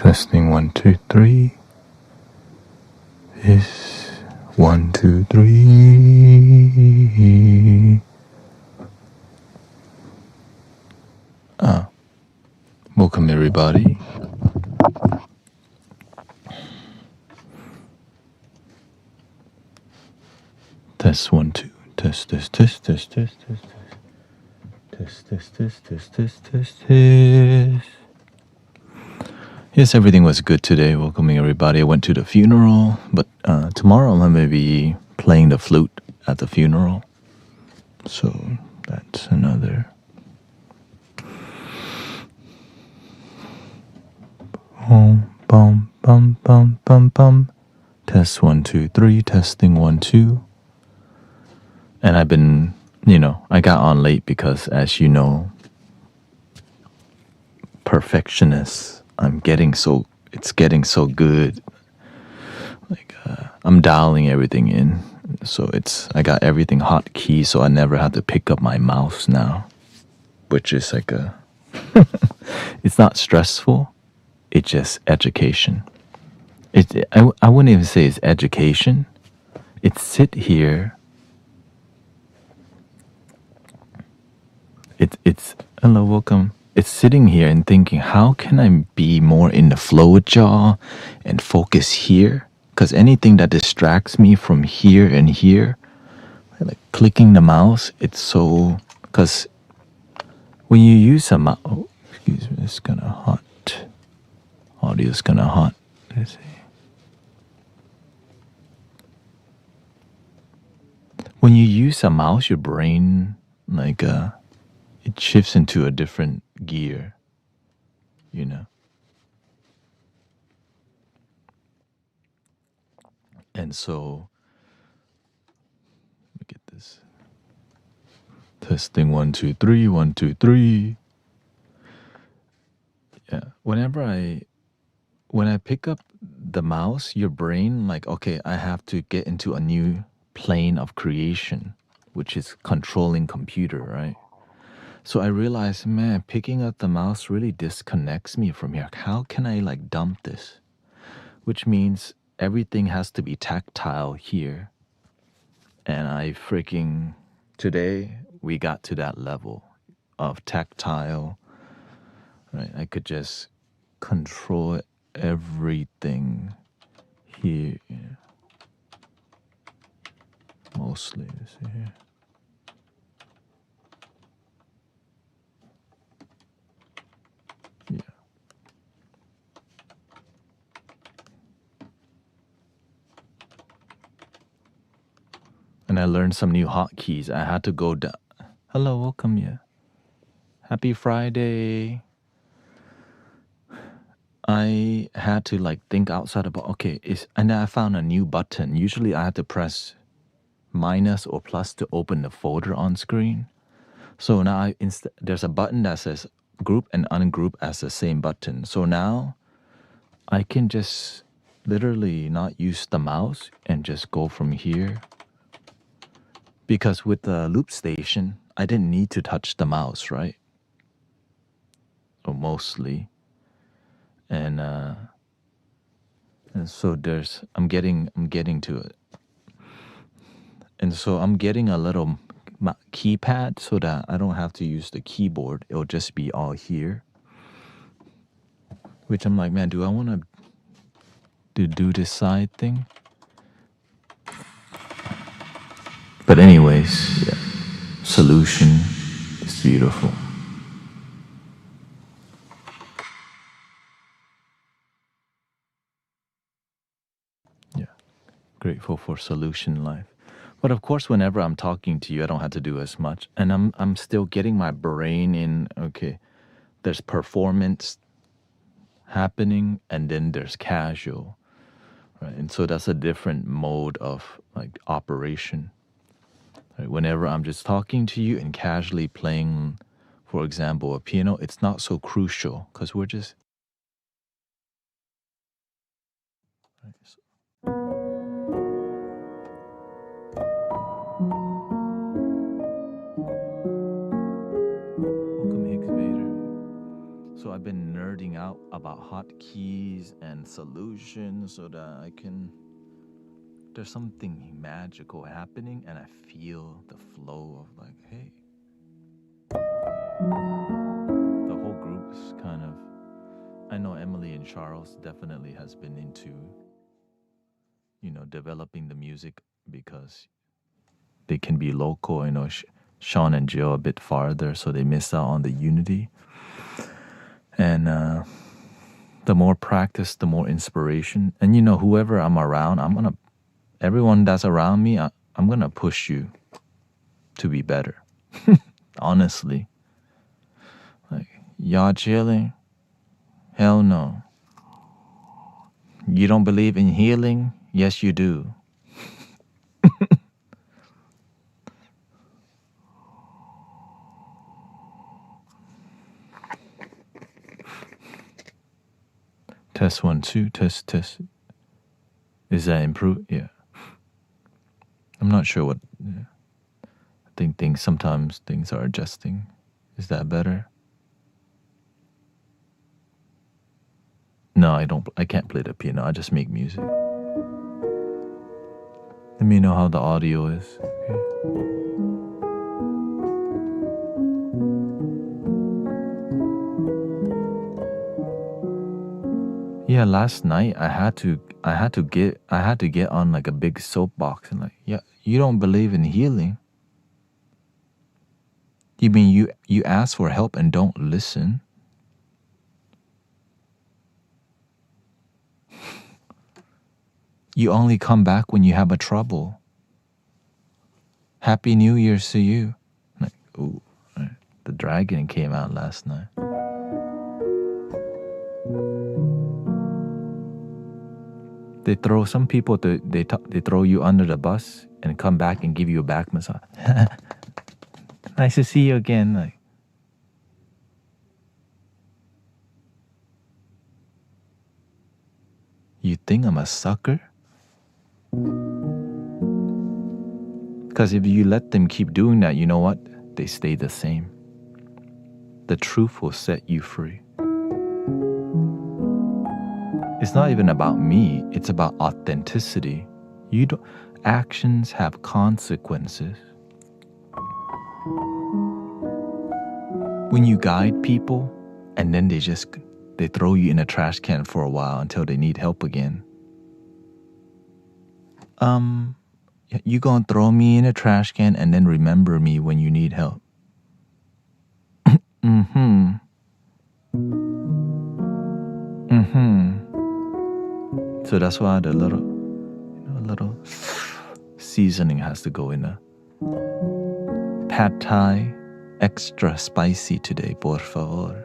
Testing 1, 2, 3. This 1, 2, 3. Welcome everybody. Test 1, 2. Test. Yes, everything was good today. Welcoming everybody. I went to the funeral, but tomorrow I'm going to be playing the flute at the funeral. So that's another. Bum, bum, bum, bum, bum. Test 1, 2, 3. Testing 1, 2. And I've been, I got on late because, as you know, perfectionist. It's getting so good. Like I'm dialing everything in, so I got everything hotkey, so I never have to pick up my mouse now, which is like it's not stressful. It's just education. I wouldn't even say it's education. It's sit here. It's hello, welcome. It's sitting here and thinking, how can I be more in the flow jaw and focus here? Because anything that distracts me from here and here, like clicking the mouse, it's so. Because when you use a mouse, excuse me, it's kind of hot. Audio's kind of hot. Let's see. When you use a mouse, your brain it shifts into a different gear, And so, let me get this. Testing 1, 2, 3. 1, 2, 3. Yeah. When I pick up the mouse, your brain okay, I have to get into a new plane of creation, which is controlling computer, right? So I realized, man, picking up the mouse really disconnects me from here. How can I dump this? Which means everything has to be tactile here. And today we got to that level of tactile, right? I could just control everything here, mostly. Let's see here. Yeah. And I learned some new hotkeys. I had to go down. Hello, welcome you. Happy Friday. I had to think outside about, okay, and then I found a new button. Usually I had to press minus or plus to open the folder on screen. So now there's a button that says group and ungroup as the same button. So now I can just literally not use the mouse and just go from here. Because with the loop station, I didn't need to touch the mouse, right? Or mostly. And so I'm getting to it. And so I'm getting a little keypad so that I don't have to use the keyboard. It'll just be all here. Which I'm like, man, do I want to do this side thing? But anyways, yeah. Solution is beautiful. Yeah. Grateful for solution life. But of course, whenever I'm talking to you, I don't have to do as much. And I'm still getting my brain in, okay, there's performance happening and then there's casual. Right? And so that's a different mode of operation. Right? Whenever I'm just talking to you and casually playing, for example, a piano, it's not so crucial because we're just. Right, so. Welcome, Higgs Vader. So I've been nerding out about hotkeys and solutions so that there's something magical happening, and I feel the flow of like, hey, the whole group is kind of, I know Emily and Charles definitely has been into, developing the music because they can be local, Sean and Jill a bit farther, so they miss out on the unity. And the more practice, the more inspiration. And whoever I'm around, everyone that's around me, I'm gonna push you to be better. Honestly. Like, y'all chilling? Hell no. You don't believe in healing? Yes, you do. Test 1, 2, test. Is that improved? Yeah. I'm not sure what. Yeah. I think sometimes things are adjusting. Is that better? No, I can't play the piano. I just make music. Let me know how the audio is. Okay. Yeah, last night I had to get on like a big soapbox and like, yeah, you don't believe in healing? You mean you ask for help and don't listen? You only come back when you have a trouble. Happy New Year's to you. Like, ooh, the dragon came out last night. They throw some people. They throw you under the bus and come back and give you a back massage. Nice to see you again. Like, you think I'm a sucker? Because if you let them keep doing that, you know what? They stay the same. The truth will set you free. It's not even about me. It's about authenticity. Actions have consequences. When you guide people and then they throw you in a trash can for a while until they need help again. You gonna throw me in a trash can and then remember me when you need help. So that's why the little seasoning has to go in a pad thai, extra spicy today, por favor.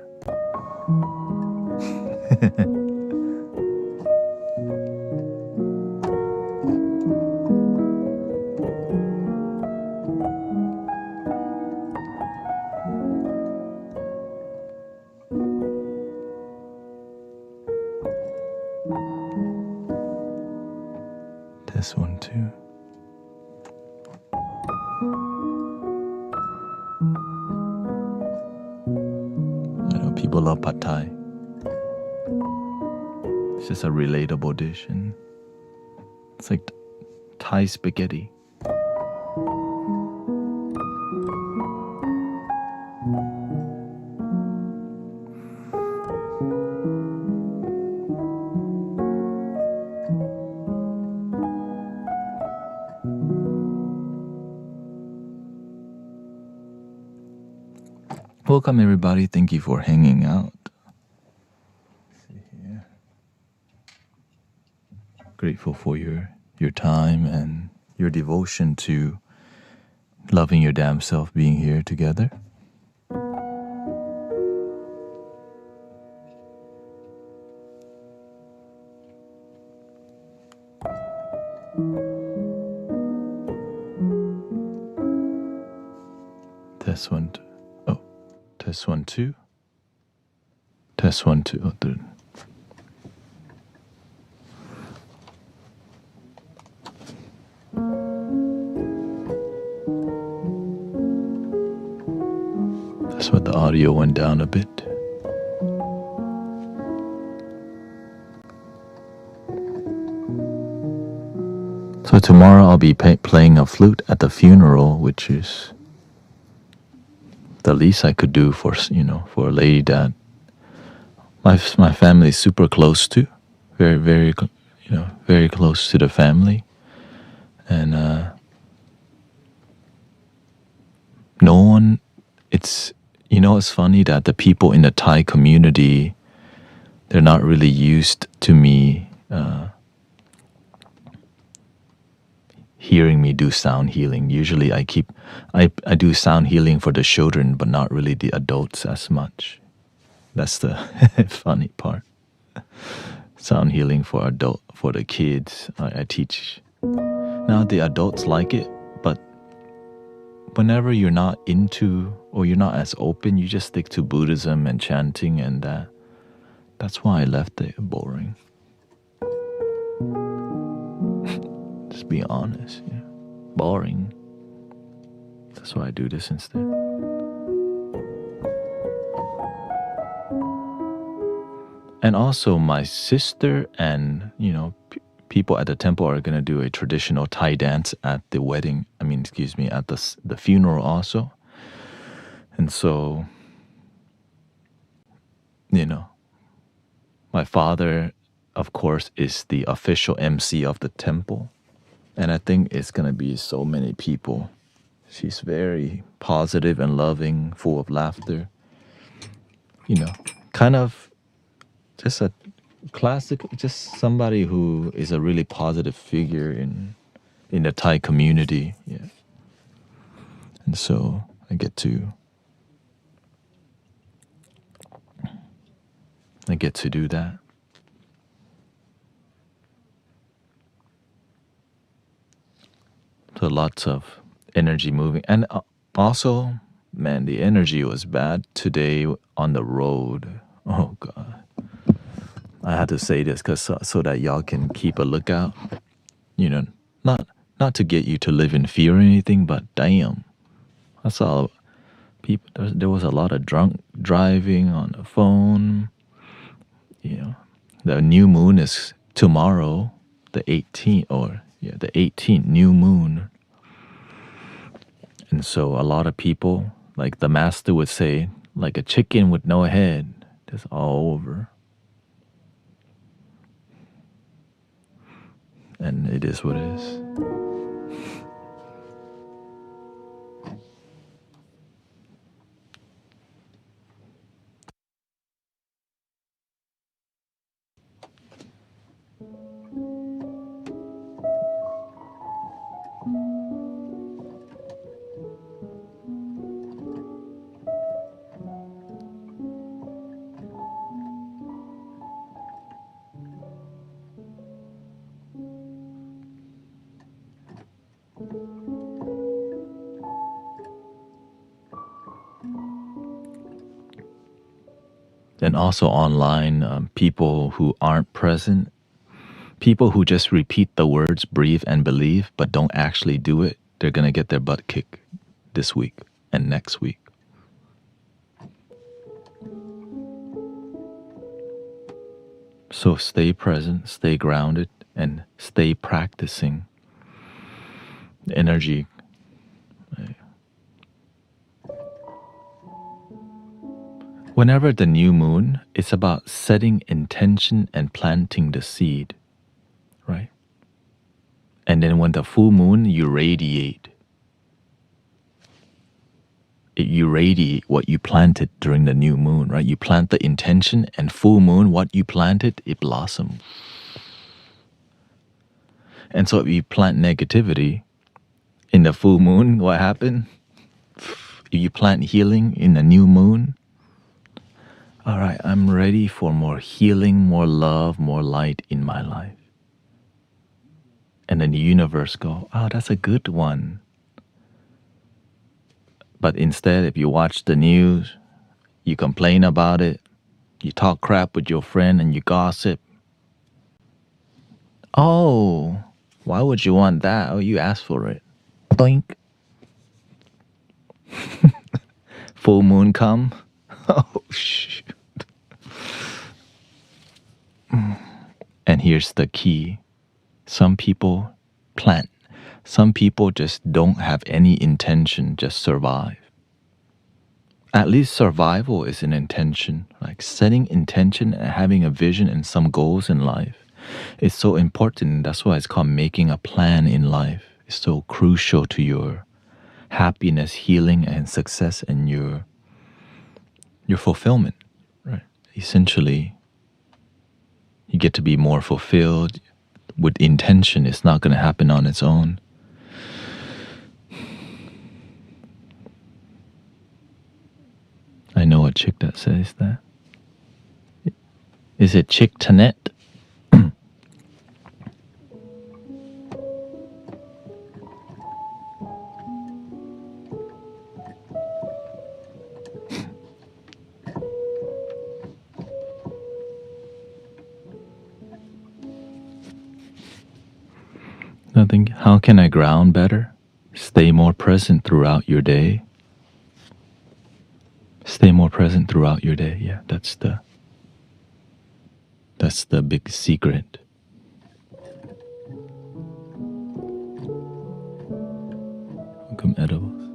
This one too. I know people love pad thai. It's just a relatable dish, and it's like Thai spaghetti. Welcome everybody. Thank you for hanging out. Let's see here. Grateful for your time and your devotion to loving your damn self, being here together. Test 1, 2. Oh, test 1, 2. Test 1, 2. Oh, 3. That's what the audio went down a bit. So tomorrow I'll be playing a flute at the funeral, which is the least I could do for for a lady that my family is super close to, very very close to the family, and no one. It's funny that the people in the Thai community, they're not really used to me hearing me do sound healing. Usually I do sound healing for the children, but not really the adults as much. That's the funny part. Sound healing for the kids. I teach. Now the adults like it, but whenever you're not into or you're not as open, you just stick to Buddhism and chanting, and that's why I left it boring. Just be honest, boring. That's why I do this instead. And also, my sister and people at the temple are gonna do a traditional Thai dance at the wedding. At the funeral also. And so, my father, of course, is the official MC of the temple, and I think it's gonna be so many people. She's very positive and loving, full of laughter. Kind of just a classic, just somebody who is a really positive figure in the Thai community. Yeah. And so I get to do that. So lots of energy moving. And also, man, the energy was bad today on the road. Oh, God. I had to say this so that y'all can keep a lookout. Not to get you to live in fear or anything, but damn. I saw people, there was a lot of drunk driving on the phone. The new moon is tomorrow, the 18th, the 18th new moon. And so a lot of people, like the master would say, like a chicken with no head, just all over. And it is what it is. And also online, people who aren't present, people who just repeat the words breathe and believe but don't actually do it, they're going to get their butt kicked this week and next week. So stay present, stay grounded, and stay practicing energy. Whenever the new moon, it's about setting intention and planting the seed, right? And then when the full moon, you radiate. You radiate what you planted during the new moon, right? You plant the intention, and full moon, what you planted, it blossoms. And so if you plant negativity in the full moon, what happened? If you plant healing in the new moon, all right, I'm ready for more healing, more love, more light in my life. And then the universe go, oh, that's a good one. But instead, if you watch the news, you complain about it, you talk crap with your friend and you gossip. Oh, why would you want that? Oh, you asked for it. Boink. Full moon come. Oh, shoot. And here's the key. Some people plant. Some people just don't have any intention, just survive. At least survival is an intention. Like setting intention and having a vision and some goals in life is so important. That's why it's called making a plan in life. It's so crucial to your happiness, healing, and success, and your fulfillment. Right? Essentially, you get to be more fulfilled with intention. It's not going to happen on its own. I know a chick that says that. Is it Chick Thanet? I think, how can I ground better? Stay more present throughout your day. Stay more present throughout your day. Yeah, that's the big secret. Welcome, edibles.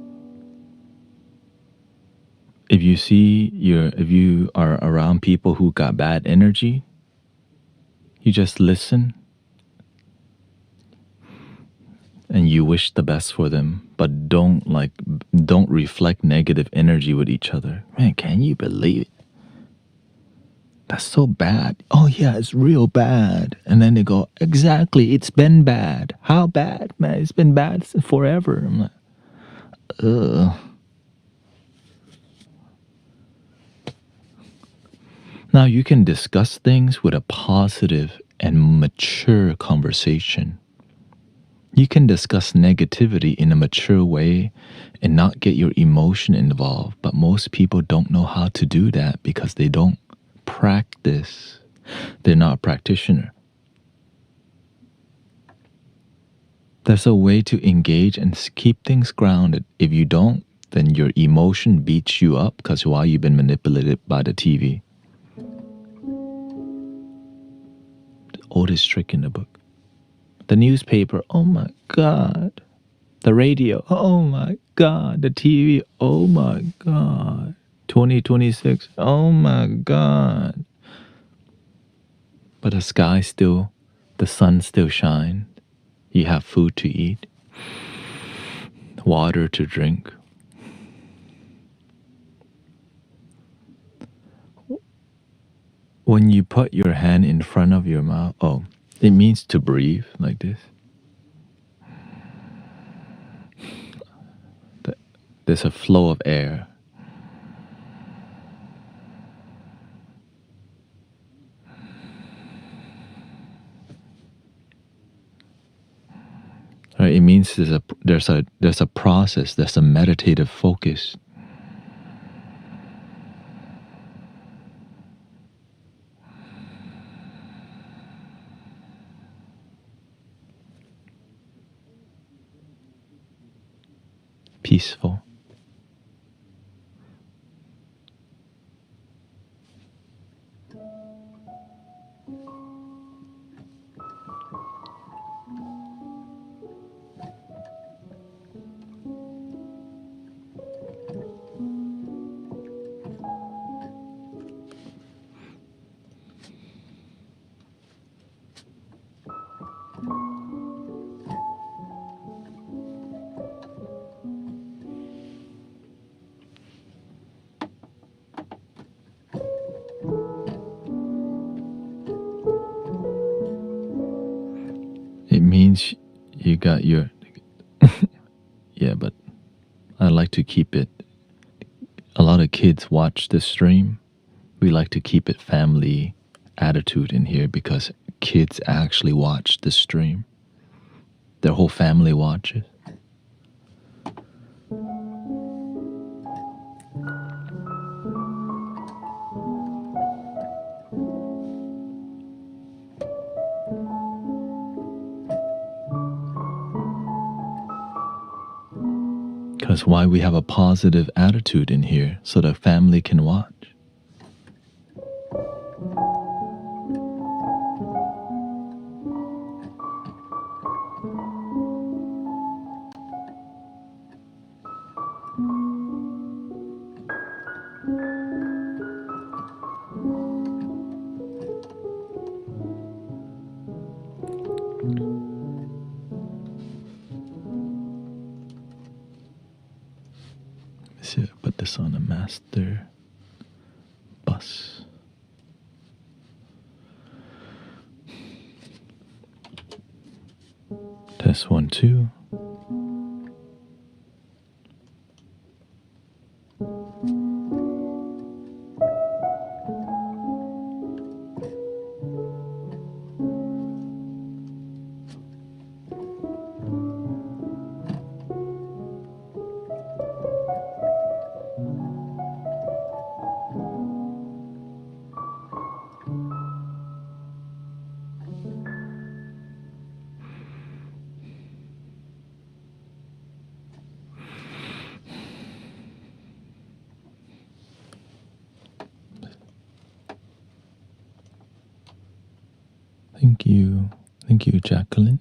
If you are around people who got bad energy, you just listen and you wish the best for them, but don't reflect negative energy with each other. Man, can you believe it? That's so bad. Oh yeah, it's real bad. And then they go, exactly, it's been bad. How bad, man? It's been bad forever. I'm like, ugh. Now you can discuss things with a positive and mature conversation. You can discuss negativity in a mature way and not get your emotion involved, but most people don't know how to do that because they don't practice. They're not a practitioner. There's a way to engage and keep things grounded. If you don't, then your emotion beats you up because why you've been manipulated by the TV. The oldest trick in the book. The newspaper, oh my God. The radio, oh my God. The TV, oh my God. 2026, oh my God. But the sun still shines. You have food to eat, water to drink. When you put your hand in front of your mouth, it means to breathe like this. There's a flow of air. Right? It means there's a process, there's a meditative focus. Peaceful. It means you got your yeah, but I like to keep it. A lot of kids watch this stream. We like to keep it family attitude in here because kids actually watch the stream. Their whole family watches. Because why we have a positive attitude in here so the family can watch. this on a master bus. Test 1, 2. Thank you. Thank you, Jacqueline.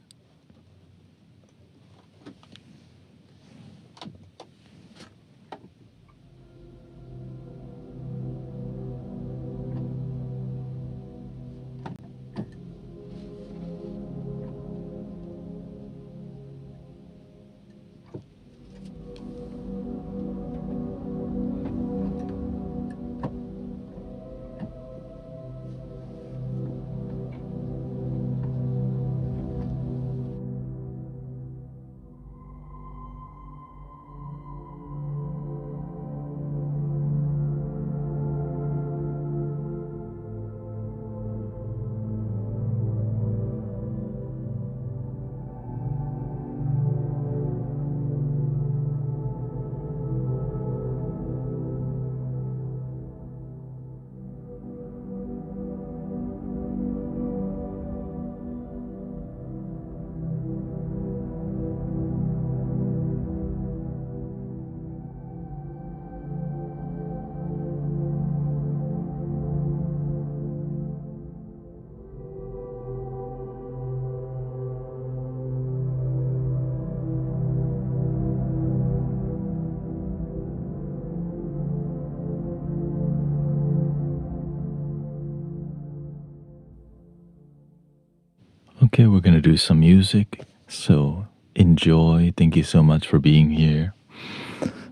Okay, we're going to do some music, so enjoy. Thank you so much for being here.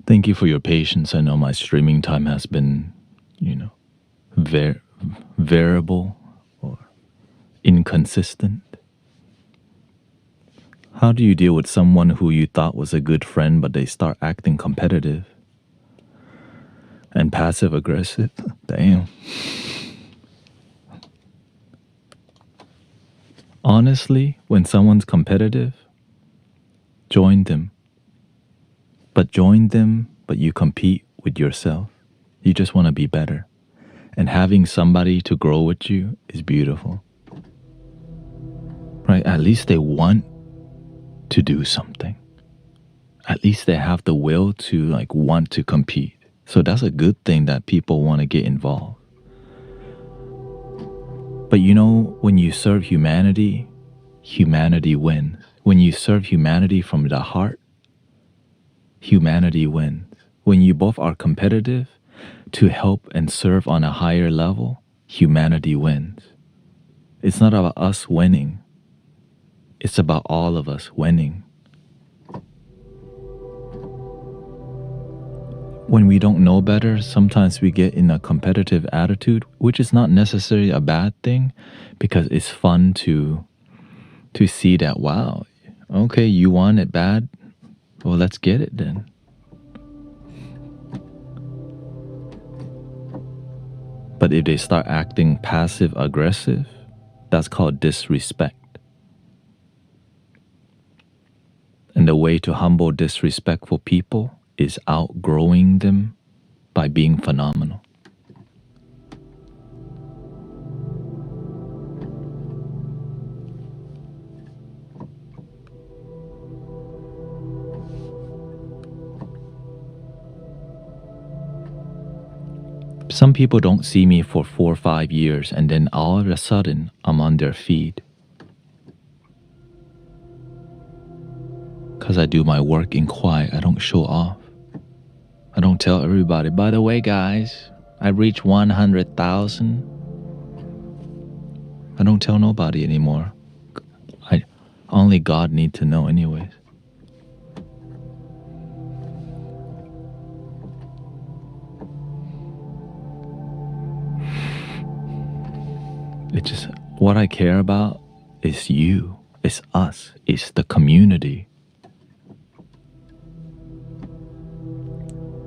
Thank you for your patience. I know my streaming time has been, variable or inconsistent. How do you deal with someone who you thought was a good friend, but they start acting competitive and passive aggressive? Damn. Honestly, when someone's competitive, join them. But you compete with yourself. You just want to be better. And having somebody to grow with you is beautiful. Right? At least they want to do something. At least they have the will to want to compete. So that's a good thing that people want to get involved. But when you serve humanity, humanity wins. When you serve humanity from the heart, humanity wins. When you both are competitive to help and serve on a higher level, humanity wins. It's not about us winning. It's about all of us winning. When we don't know better, sometimes we get in a competitive attitude, which is not necessarily a bad thing, because it's fun to see that, wow, okay, you want it bad? Well, let's get it then. But if they start acting passive aggressive, that's called disrespect. And the way to humble disrespectful people is outgrowing them by being phenomenal. Some people don't see me for 4 or 5 years, and then all of a sudden I'm on their feed. Because I do my work in quiet. I don't show off. I don't tell everybody, by the way, guys, I reached 100,000. I don't tell nobody anymore. Only God needs to know anyways. It's just what I care about is you, it's us, it's the community.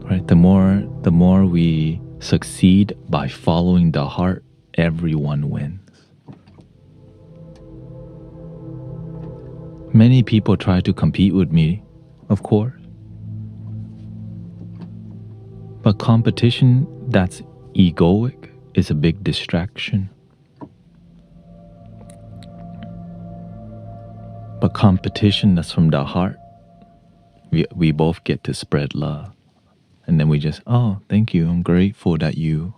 Right? The more we succeed by following the heart, everyone wins. Many people try to compete with me, of course. But competition that's egoic is a big distraction. But competition that's from the heart, we both get to spread love. And then we just, oh, thank you. I'm grateful that you're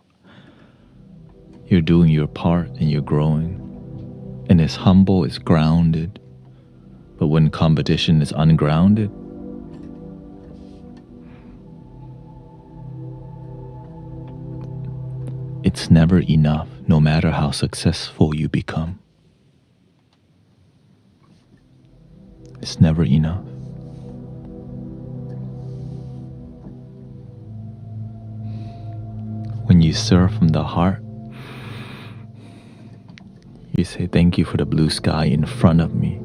doing your part and you're growing. And it's humble, it's grounded. But when competition is ungrounded, it's never enough, no matter how successful you become. It's never enough. When you serve from the heart, you say, thank you for the blue sky in front of me.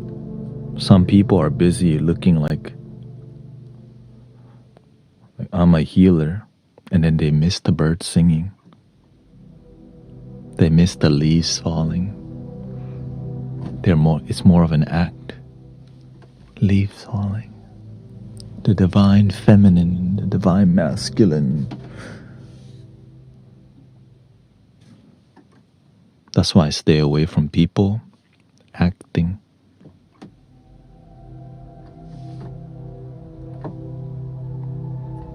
Some people are busy looking like I'm a healer, and then they miss the birds singing. They miss the leaves falling. It's more of an act. Leaves falling. The divine feminine, the divine masculine. That's why I stay away from people acting.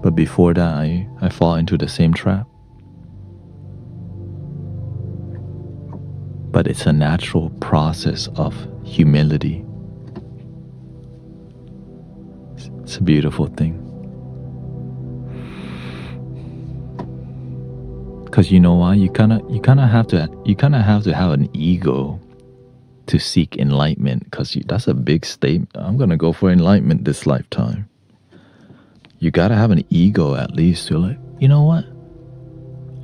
But before that, I fall into the same trap. But it's a natural process of humility. It's a beautiful thing. Because you know why? You kind of have to have an ego to seek enlightenment. Because that's a big statement. I'm gonna go for enlightenment this lifetime. You gotta have an ego at least to like, you know what?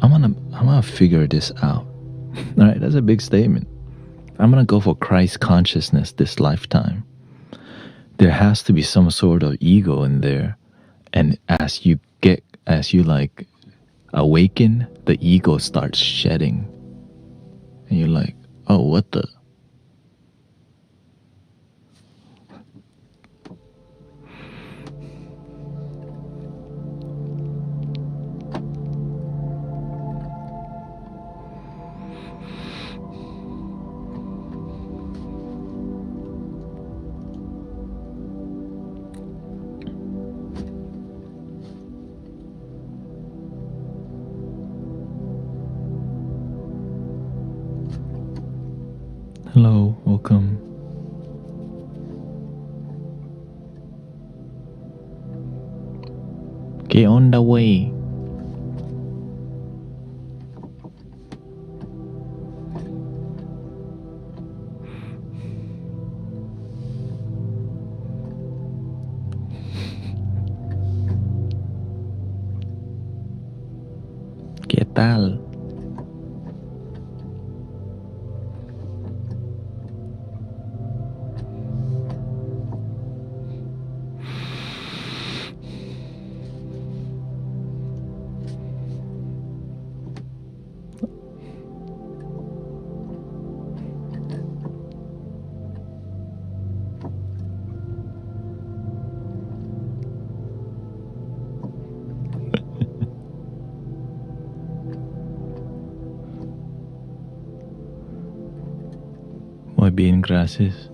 I'm gonna figure this out. All right, that's a big statement. I'm gonna go for Christ consciousness this lifetime. There has to be some sort of ego in there, and as you awaken, the ego starts shedding, and you're like, oh, what the? Hello, welcome. Get on the way. ¿Qué tal? Muy bien, gracias.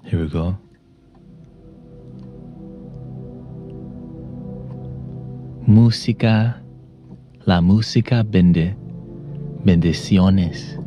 Here we go. La música bendiciones.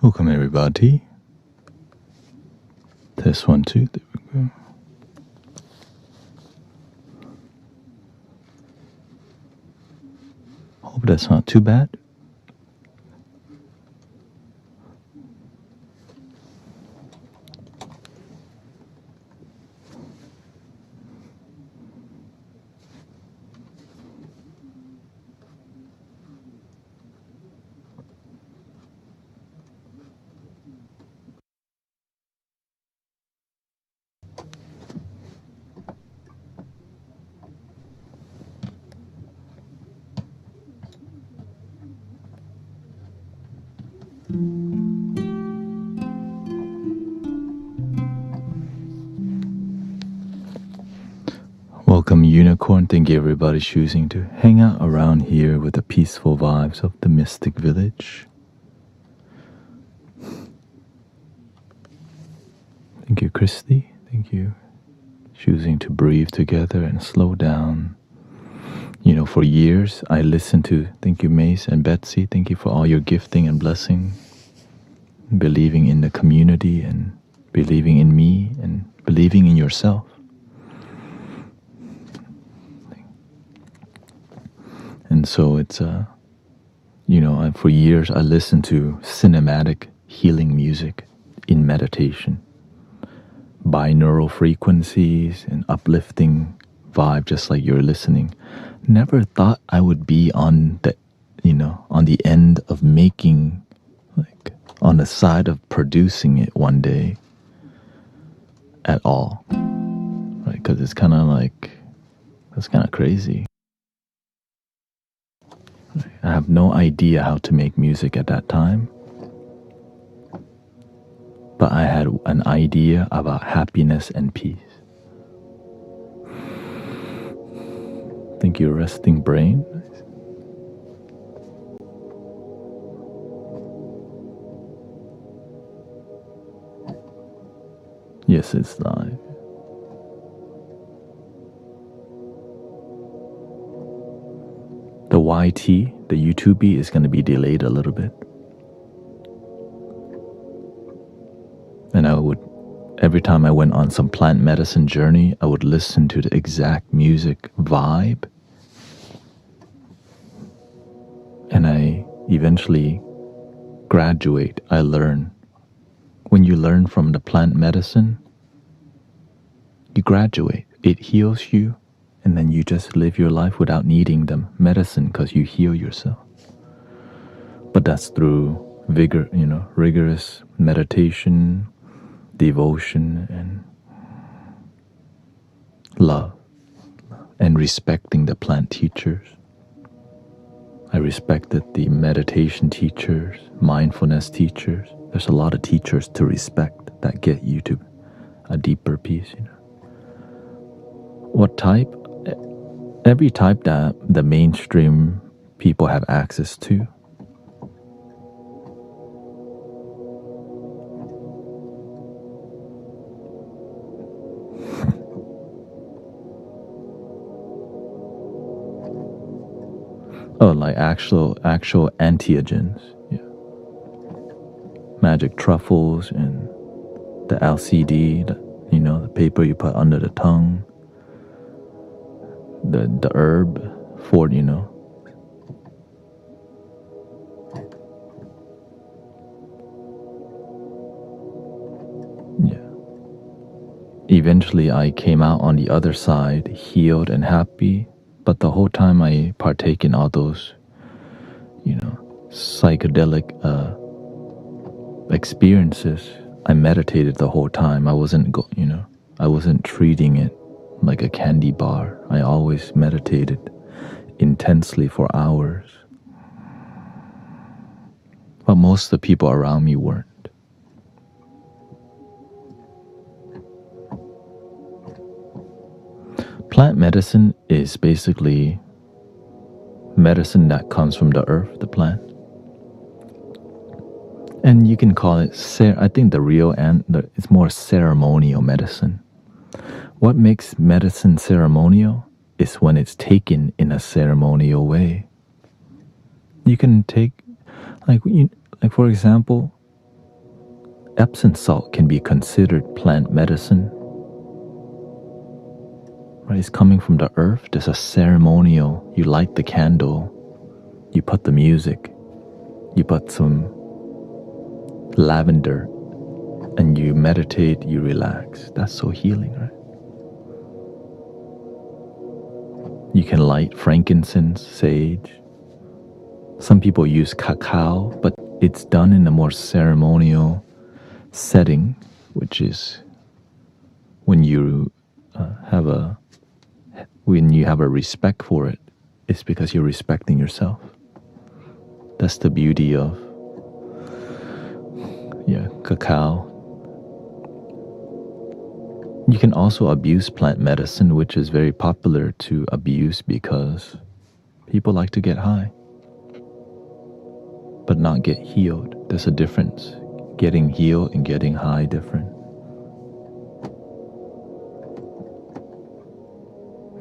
Welcome everybody. Test 1, 2, there we go. Hope that's not too bad. Welcome Unicorn, thank you everybody choosing to hang out around here with the peaceful vibes of the Mystic Village. Thank you Christy, thank you choosing to breathe together and slow down. You know, for years I listened to, thank you Mace and Betsy, thank you for all your gifting and blessing, believing in the community and believing in me and believing in yourself. And so it's, for years I listened to cinematic healing music in meditation, binaural frequencies and uplifting vibe, just like you're listening. Never thought I would be on the end of making, like on the side of producing it one day at all, right? Because it's kind of like, that's kind of crazy. I have no idea how to make music at that time, but I had an idea about happiness and peace. Thank you, resting brain. Yes, it's live. The YT, the YouTube is going to be delayed a little bit. And every time I went on some plant medicine journey, I would listen to the exact music vibe. And I eventually graduate, I learn. When you learn from the plant medicine, you graduate. It heals you. And then you just live your life without needing the medicine because you heal yourself. But that's through rigorous meditation, devotion, and love, and respecting the plant teachers. I respected the meditation teachers, mindfulness teachers. There's a lot of teachers to respect that get you to a deeper peace. What type? Every type that the mainstream people have access to. Oh, like actual entheogens. Yeah. Magic truffles and the LCD, the paper you put under the tongue. The herb for, Yeah. Eventually I came out on the other side, healed and happy, but the whole time I partake in all those, psychedelic experiences, I meditated the whole time. I wasn't treating it like a candy bar. I always meditated intensely for hours. But most of the people around me weren't. Plant medicine is basically medicine that comes from the earth, the plant. And you can call it, I think it's more ceremonial medicine. What makes medicine ceremonial is when it's taken in a ceremonial way. You can take, for example, Epsom salt can be considered plant medicine. Right? It's coming from the earth. There's a ceremonial. You light the candle, you put the music, you put some lavender, and you meditate, you relax. That's so healing, right? You can light frankincense, sage. Some people use cacao, but it's done in a more ceremonial setting, which is when you have a respect for it. It's because you're respecting yourself. That's the beauty of cacao. You can also abuse plant medicine, which is very popular to abuse because people like to get high, but not get healed. There's a difference. Getting healed and getting high, different.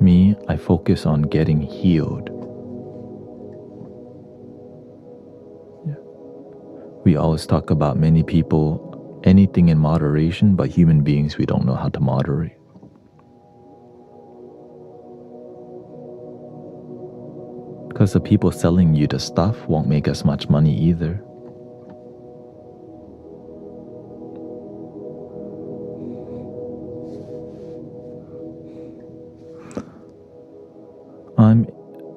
Me, I focus on getting healed. We always talk about many people, anything in moderation, but human beings, we don't know how to moderate. Because the people selling you the stuff won't make as much money either.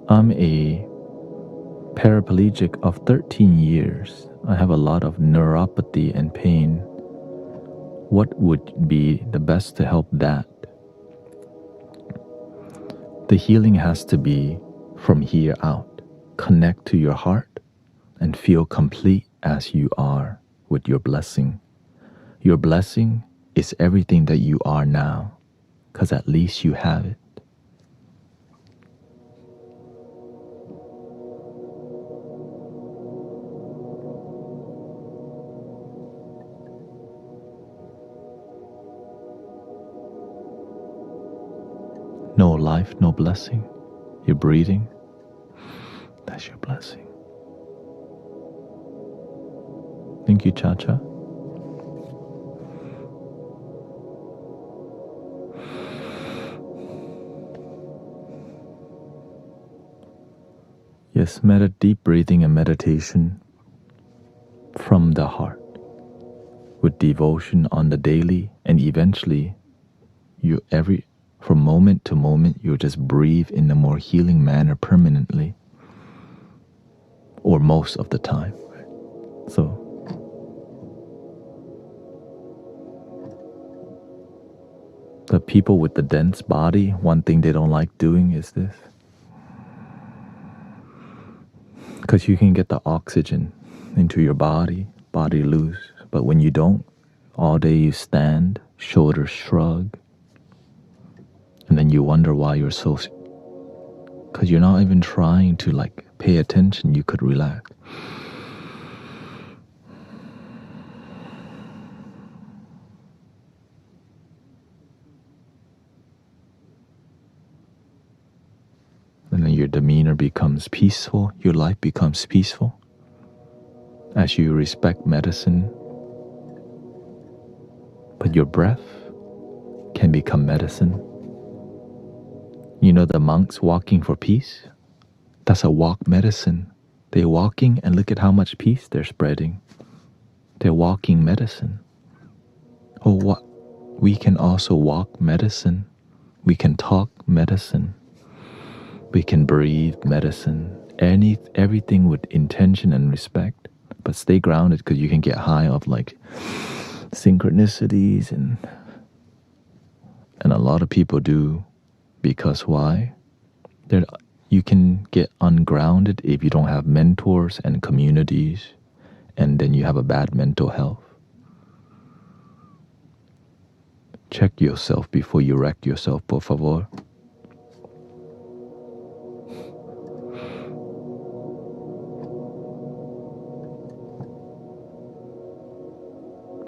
I'm a paraplegic of 13 years. I have a lot of neuropathy and pain. What would be the best to help that? The healing has to be from here out. Connect to your heart and feel complete as you are with your blessing. Your blessing is everything that you are now, because at least you have it. No life, no blessing. You're breathing. That's your blessing. Thank you, Cha-Cha. Yes, deep breathing and meditation from the heart with devotion on the daily, and eventually from moment to moment, you'll just breathe in a more healing manner permanently, or most of the time. So, the people with the dense body, one thing they don't like doing is this. Because you can get the oxygen into your body loose. But when you don't, all day you stand, shoulders shrug, and then you wonder why you're so... Because you're not even trying to pay attention. You could relax. And then your demeanor becomes peaceful. Your life becomes peaceful. As you respect medicine. But your breath can become medicine. You know the monks walking for peace? That's a walk medicine. They're walking and look at how much peace they're spreading. They're walking medicine. Oh, what? We can also walk medicine. We can talk medicine. We can breathe medicine. Everything with intention and respect. But stay grounded, because you can get high of synchronicities and a lot of people do. Because why? You can get ungrounded if you don't have mentors and communities, and then you have a bad mental health. Check yourself before you wreck yourself, por favor.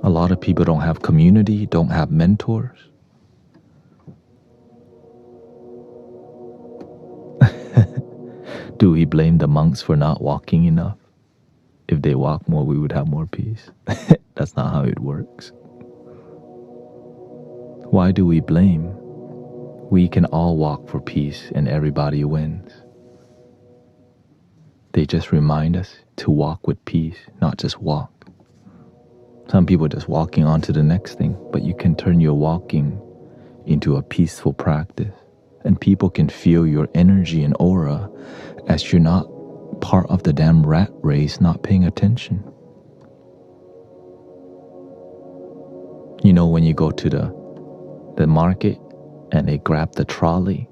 A lot of people don't have community, don't have mentors. Do we blame the monks for not walking enough? If they walk more, we would have more peace. That's not how it works. Why do we blame? We can all walk for peace and everybody wins. They just remind us to walk with peace, not just walk. Some people are just walking on to the next thing, but you can turn your walking into a peaceful practice. And people can feel your energy and aura as you're not part of the damn rat race not paying attention. You know, when you go to the market and they grab the trolley,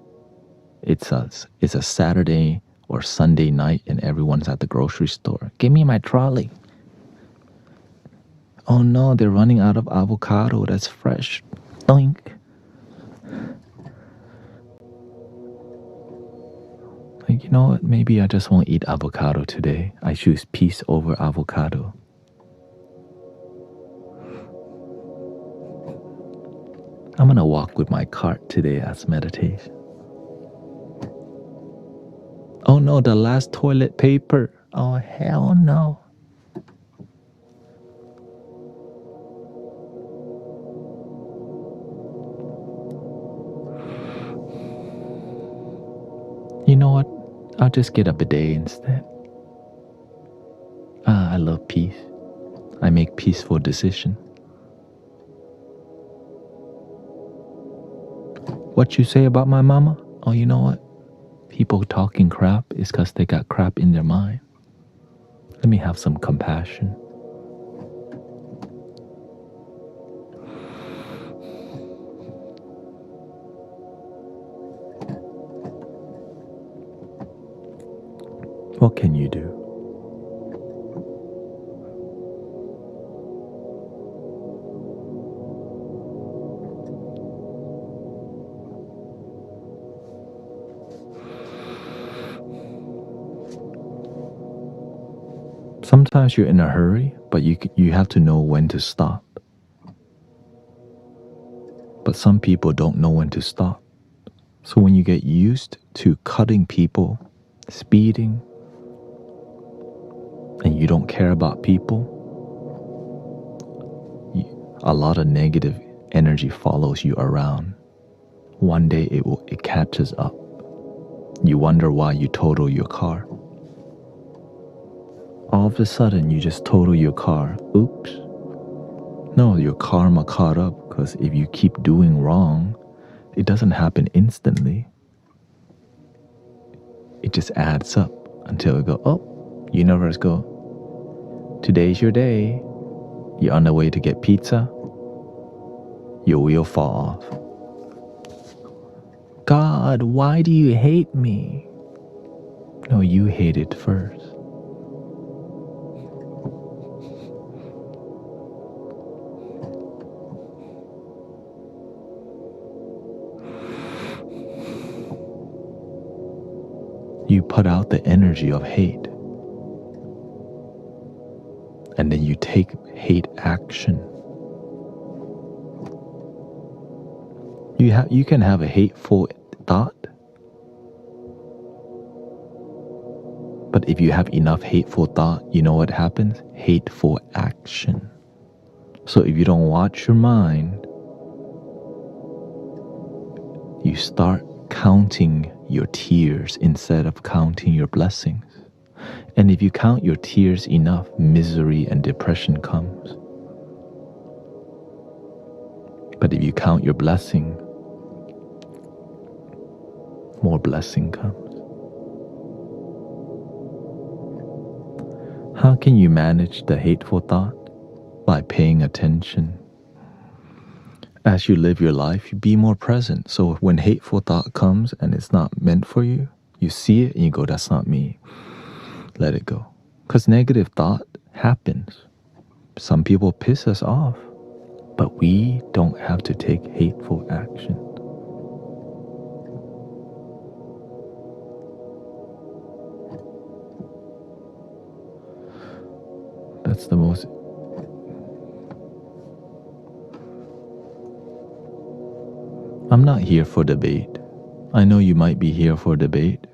it's a Saturday or Sunday night and everyone's at the grocery store. Give me my trolley. Oh no, they're running out of avocado that's fresh. Doink. Like, you know what? Maybe I just won't eat avocado today. I choose peace over avocado. I'm gonna walk with my cart today as meditation. Oh no, the last toilet paper. Oh hell no. You know what? I'll just get a bidet instead. I love peace. I make peaceful decisions. What you say about my mama? Oh, you know what? People talking crap is because they got crap in their mind. Let me have some compassion. What can you do? Sometimes you're in a hurry, but you have to know when to stop. But some people don't know when to stop. So when you get used to cutting people, speeding, and you don't care about people, a lot of negative energy follows you around. One day it catches up. You wonder why you total your car. All of a sudden, you just total your car. Oops. No, your karma caught up, because if you keep doing wrong, it doesn't happen instantly. It just adds up until it go, oh, universe go, today's your day. You're on the way to get pizza. Your wheel fall off. God, why do you hate me? No, you hate it first. You put out the energy of hate. And then you take hate action. You can have a hateful thought. But if you have enough hateful thought, you know what happens? Hateful action. So if you don't watch your mind, you start counting your tears instead of counting your blessings. And if you count your tears enough, misery and depression comes. But if you count your blessing, more blessing comes. How can you manage the hateful thought? By paying attention. As you live your life, you be more present. So when hateful thought comes and it's not meant for you, you see it and you go, that's not me. Let it go. Because negative thought happens. Some people piss us off, but we don't have to take hateful action. That's the most... I'm not here for debate. I know you might be here for debate,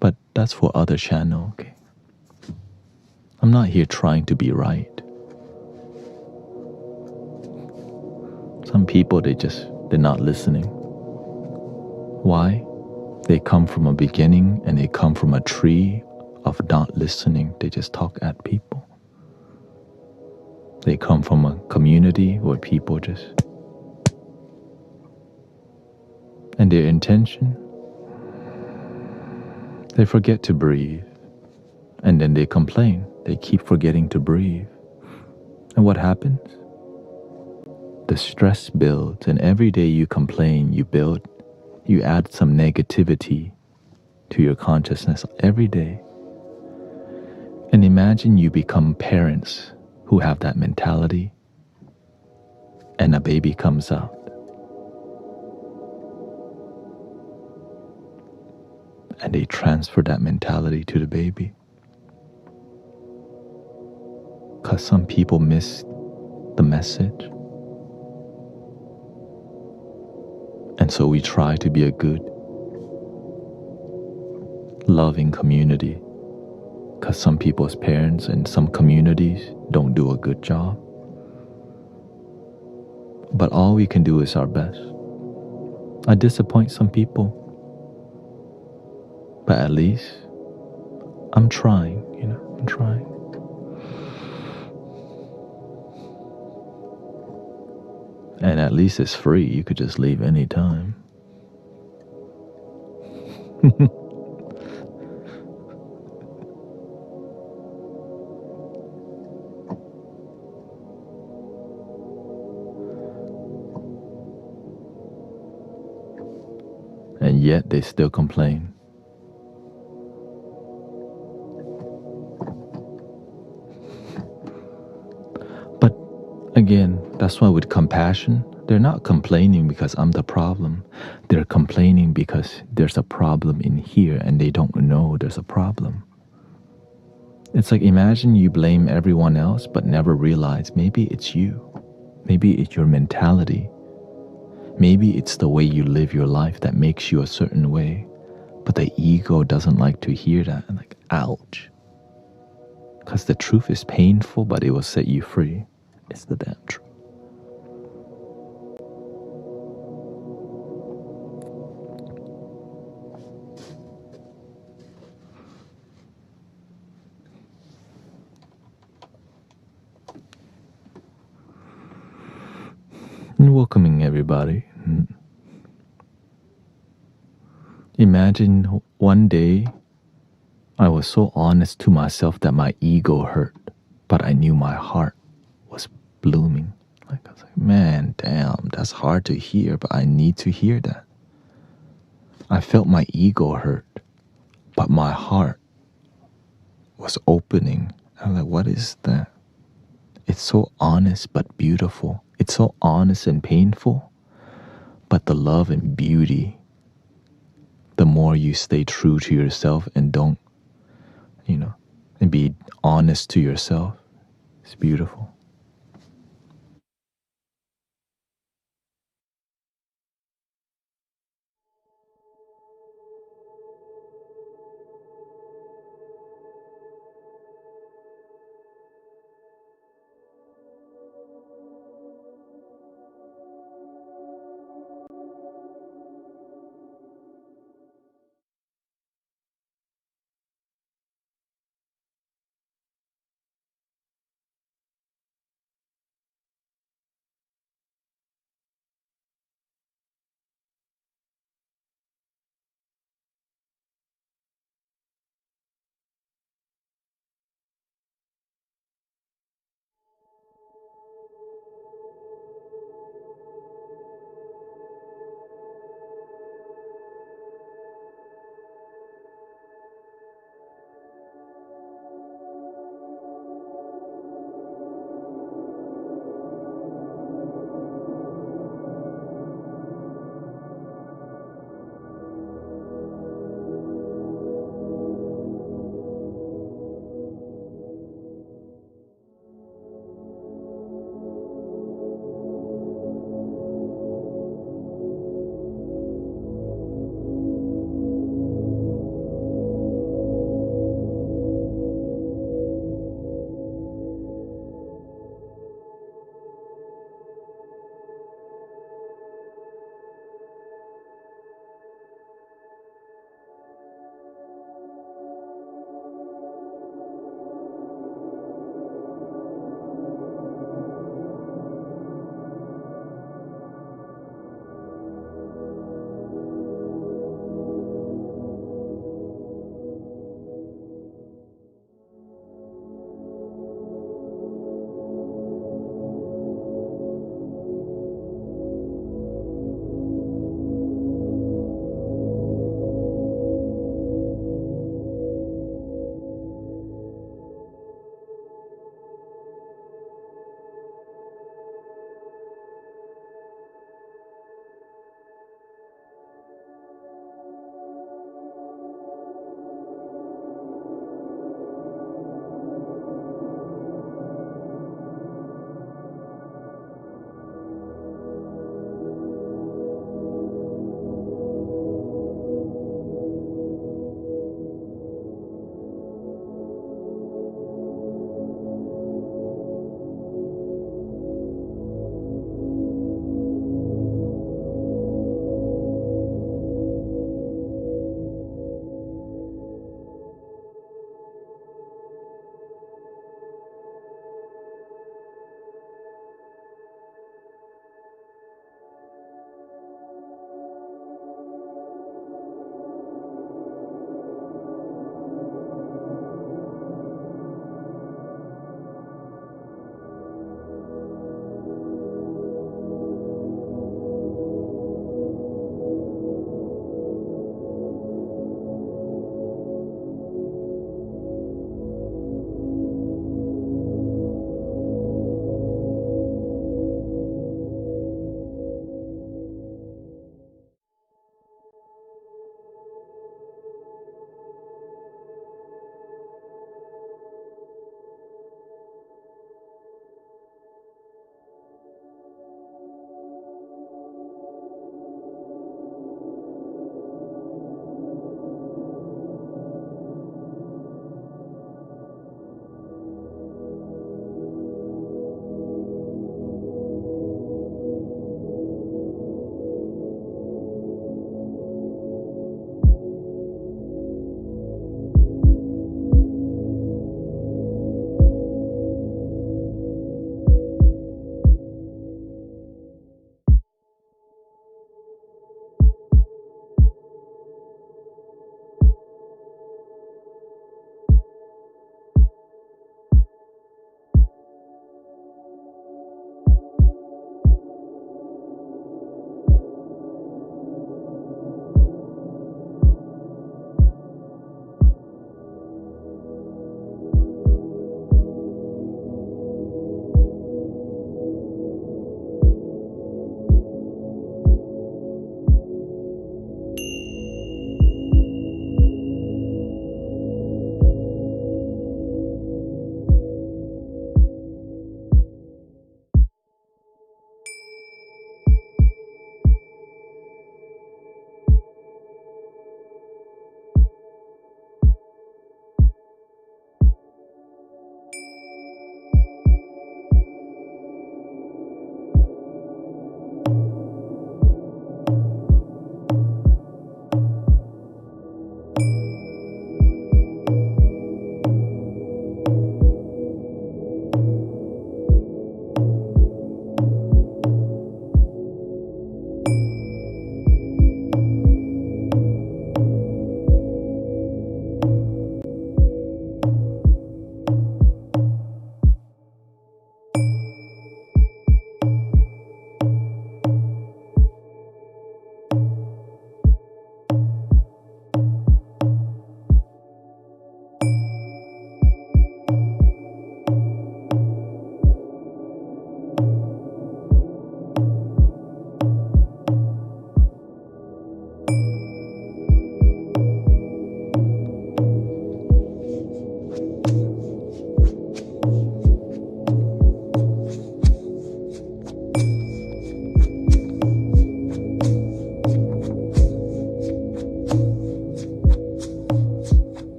but that's for other channel, okay? I'm not here trying to be right. Some people, they're not listening. Why? They come from a beginning and they come from a tree of not listening. They just talk at people. They come from a community where people just... And their intention, they forget to breathe. And then they complain. They keep forgetting to breathe. And what happens? The stress builds, and every day you complain, you add some negativity to your consciousness every day. And imagine you become parents who have that mentality, and a baby comes out. And they transfer that mentality to the baby. Because some people miss the message. And so we try to be a good, loving community. Because some people's parents and some communities don't do a good job. But all we can do is our best. I disappoint some people. But at least I'm trying, I'm trying. And at least it's free. You could just leave anytime. And yet they still complain. But again, that's why with compassion, they're not complaining because I'm the problem. They're complaining because there's a problem in here and they don't know there's a problem. It's like, imagine you blame everyone else but never realize maybe it's you. Maybe it's your mentality. Maybe it's the way you live your life that makes you a certain way. But the ego doesn't like to hear that. And like, ouch. Because the truth is painful, but it will set you free. It's the damn truth. And welcoming everybody. Imagine one day I was so honest to myself that my ego hurt, but I knew my heart was blooming. Like, I was like, man, damn, that's hard to hear, but I need to hear that. I felt my ego hurt, but my heart was opening. I'm like, what is that? It's so honest but beautiful. It's so honest and painful, but the love and beauty, the more you stay true to yourself and don't, and be honest to yourself, it's beautiful.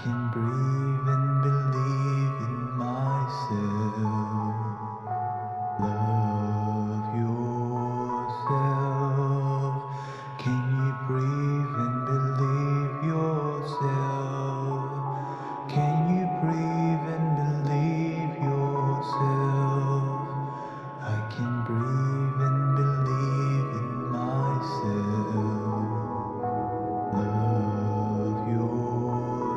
can breathe and believe in myself. Love yourself. Can you breathe and believe yourself? Can you breathe and believe yourself? I can breathe and believe in myself. Love yourself.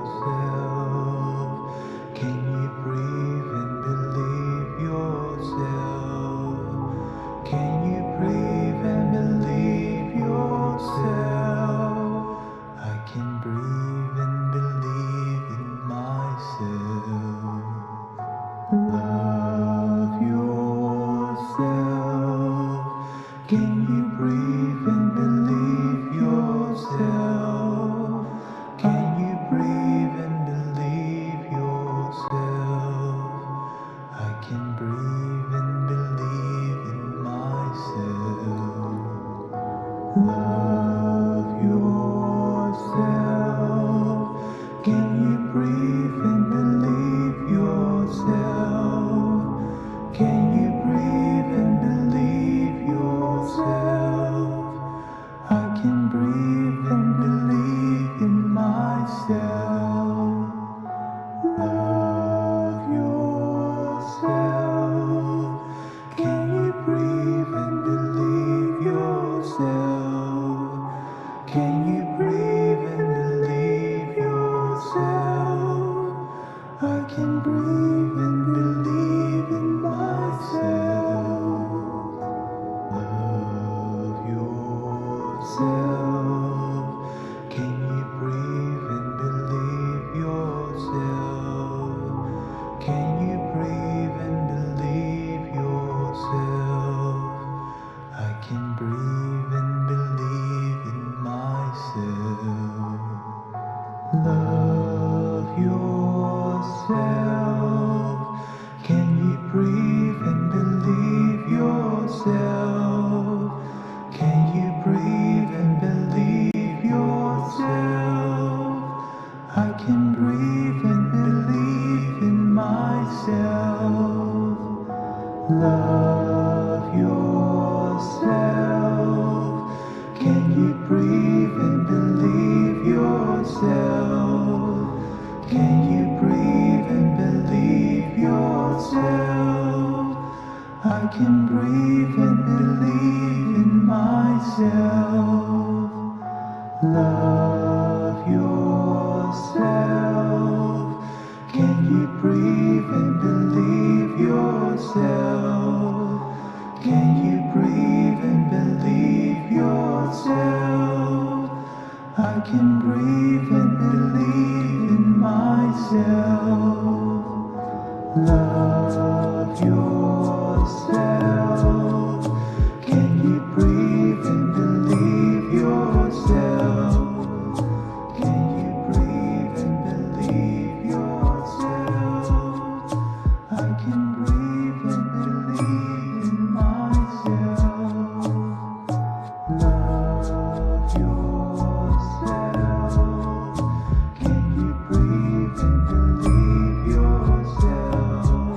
Can you breathe and believe yourself? Can you breathe and believe yourself? I can breathe and believe in myself. Love yourself. Can you breathe and believe yourself? Can you breathe and believe yourself? I can breathe and believe in myself. Love yourself. Can you breathe and believe yourself? Can you breathe and believe yourself? I can breathe and believe in myself. Love yourself. Can you breathe and believe yourself? Can you breathe and believe yourself? I can breathe and believe in myself. Love yourself. Can you breathe and believe yourself? Can you breathe and believe yourself? I can breathe and believe in myself. Love yourself. Can you breathe and believe yourself? Can you breathe and believe yourself? I can breathe and believe in myself. Love yourself. Can you breathe and believe yourself? Can you breathe and believe yourself? I can breathe and believe in myself. Love yourself. Can you breathe and believe yourself? Can you breathe and believe yourself? I can breathe and believe in myself. Love yourself. Can you breathe and believe yourself? Can you breathe and believe yourself? I can breathe and believe in myself. Love yourself. Can you breathe and believe yourself?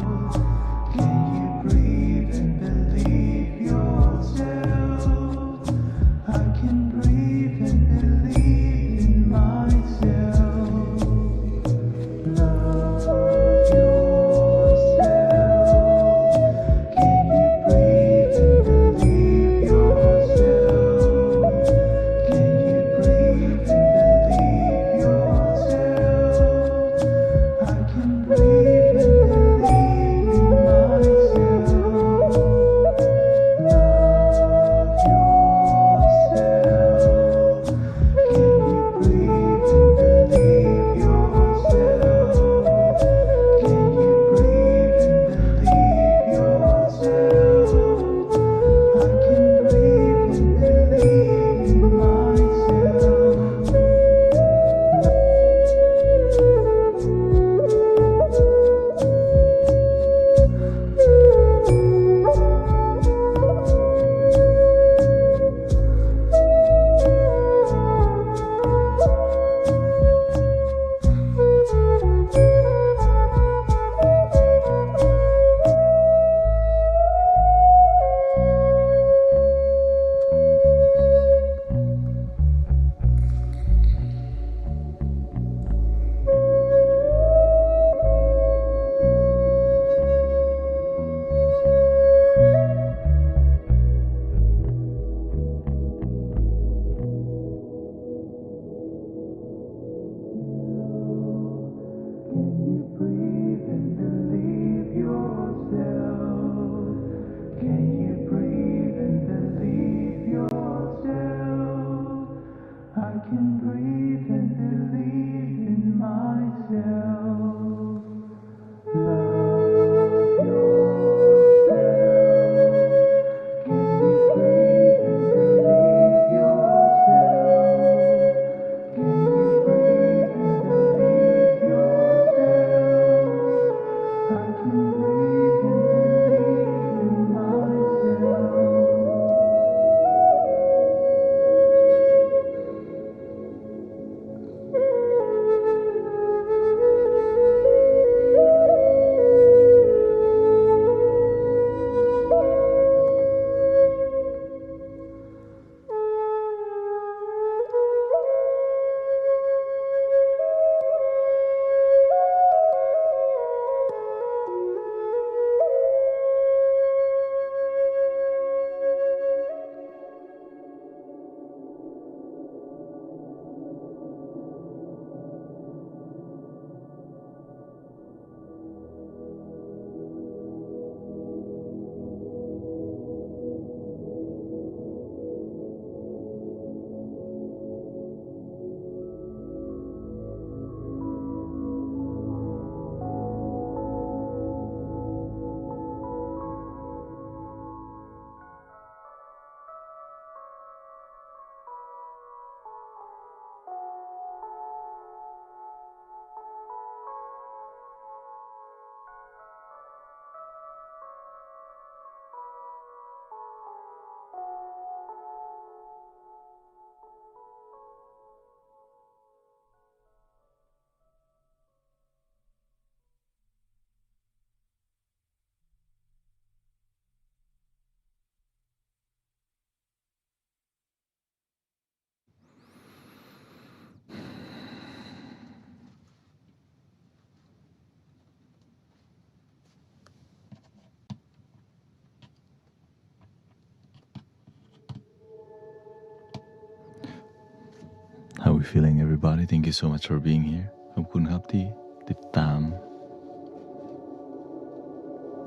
How are we feeling, everybody? Thank you so much for being here. ขอบคุณครับที่ติดตาม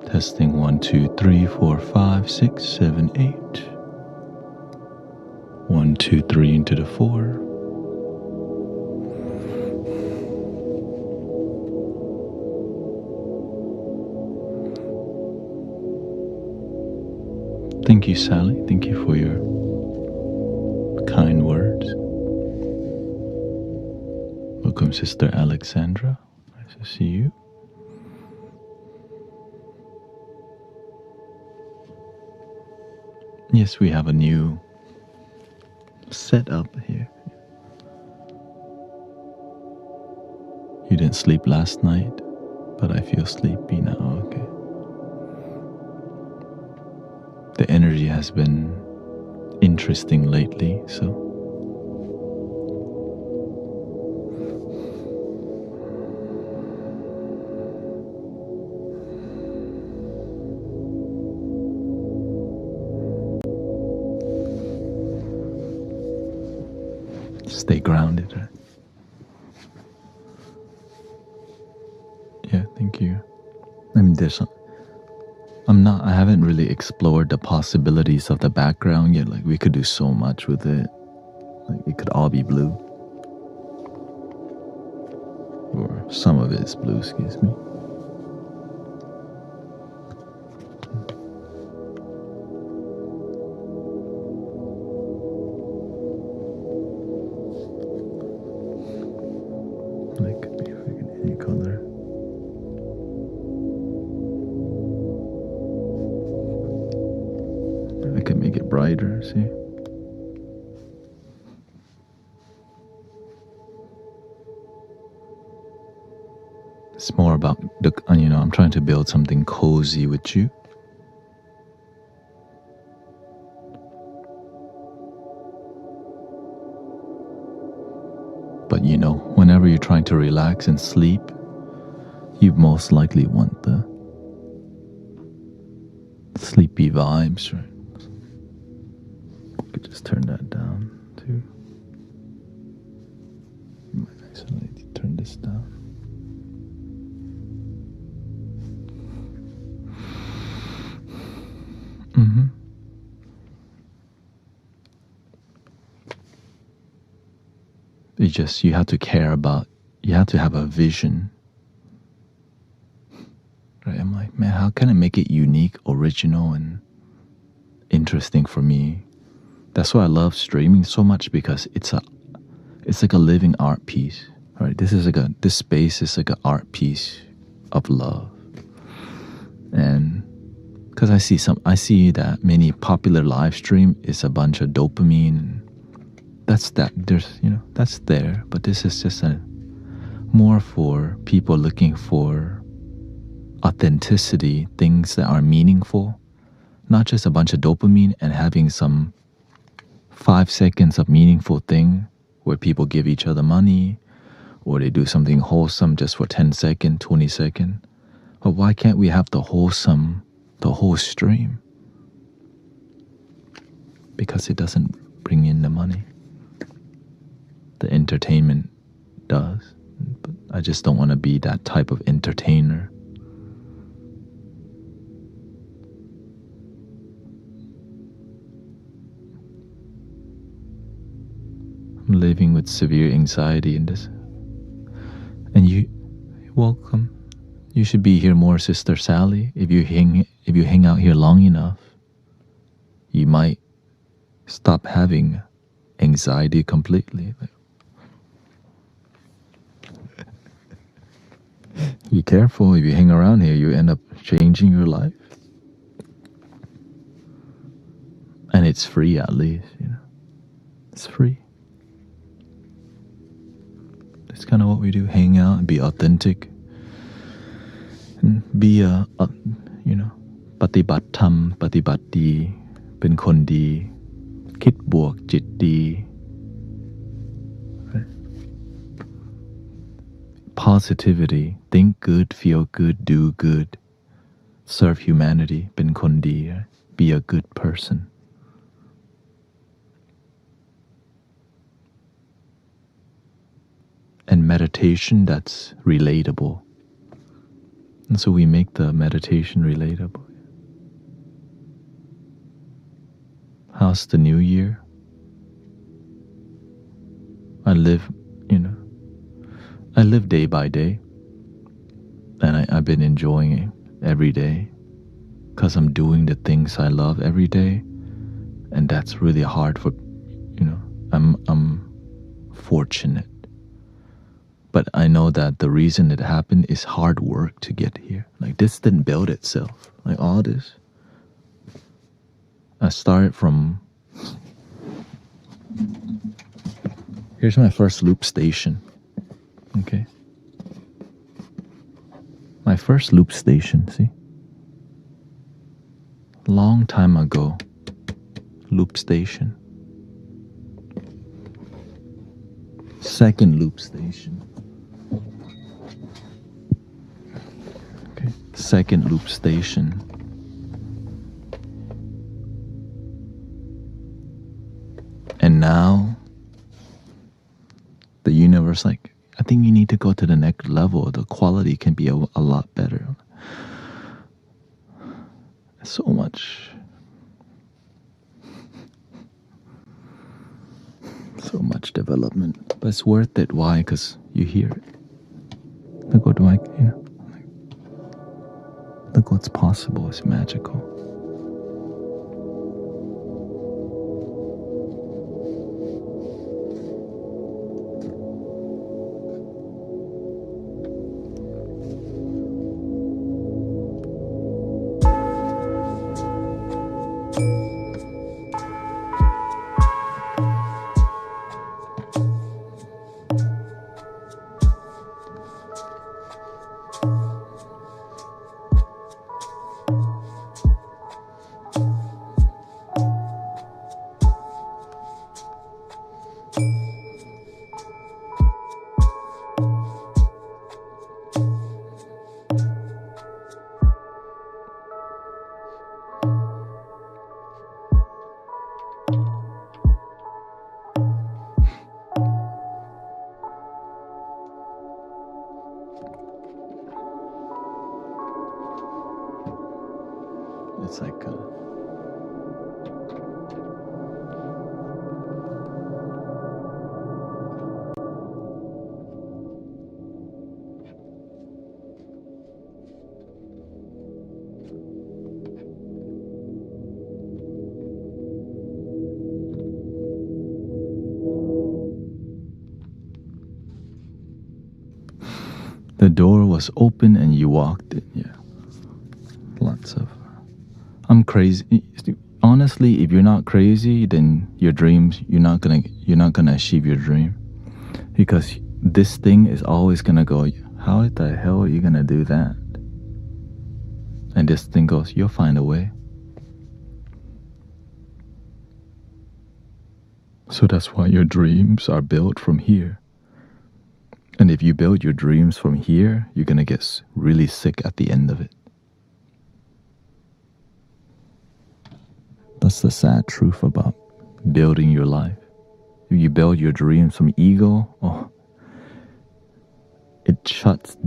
Testing 1 2 3 4 5 6 7 8 1 2 3 into the 4. Thank you, Sally. Thank you for your kind words. Welcome, Sister Alexandra. Nice to see you. Yes, we have a new setup here. You didn't sleep last night, but I feel sleepy now. Okay. The energy has been interesting lately, so stay grounded, right? Yeah, thank you. I mean, I haven't really explored the possibilities of the background yet. Like, we could do so much with it. Like, it could all be blue. Or some of it is blue, excuse me. It could be freaking any color. I could make it brighter, see? It's more about I'm trying to build something cozy with you. But whenever you're trying to relax and sleep, you most likely want the sleepy vibes, right? You could just turn that down too. You might actually need to turn this down. You have to care about you have to have a vision. Right? I'm like, man, how can I make it unique, original, and interesting for me? That's why I love streaming so much, because it's like a living art piece. Right? This space is like an art piece of love. And because I see that many popular live stream is a bunch of dopamine. That's there. But this is just more for people looking for authenticity, things that are meaningful, not just a bunch of dopamine and having some 5 seconds of meaningful thing where people give each other money or they do something wholesome just for 10 seconds, 20 seconds. But why can't we have the whole stream? Because it doesn't bring in the money. The entertainment does. But I just don't want to be that type of entertainer. I'm living with severe anxiety in this. And welcome. You should be here more, Sister Sally. If you hang out here long enough, you might stop having anxiety completely. Be careful. If you hang around here, you end up changing your life. And it's free, at least, It's free. That's kind of what we do. Hang out and be authentic. And beปฏิบัติธรรมปฏิบัติดีเป็นคนดีคิดบวกจิตดี Positivity, think good, feel good, do good, serve humanity, เป็นคนดี be a good person. And meditation that's relatable. And so we make the meditation relatable. How's the new year? I live day by day. And I've been enjoying it every day. Because I'm doing the things I love every day. And that's really hard for, I'm fortunate. But I know that the reason it happened is hard work to get here. Like, this didn't build itself. Like, all this. I started from... Here's my first loop station. Okay? My first loop station, see? Long time ago. Loop station. Second loop station. Second loop station. And now the universe, like, I think you need to go to the next level. The quality can be a lot better. So much development, but it's worth it. Why? Because you hear it. Look what look what's possible. It's magical. It's like The door was open and you walked in. Yeah. Lots of... I'm crazy. Honestly, if you're not crazy, then your dreams, you're not gonna achieve your dream. Because this thing is always gonna go, how the hell are you gonna do that? And this thing goes, you'll find a way. So that's why your dreams are built from here. And if you build your dreams from here, you're gonna get really sick at the end of it. That's the sad truth about building your life. If you build your dreams from ego, it shuts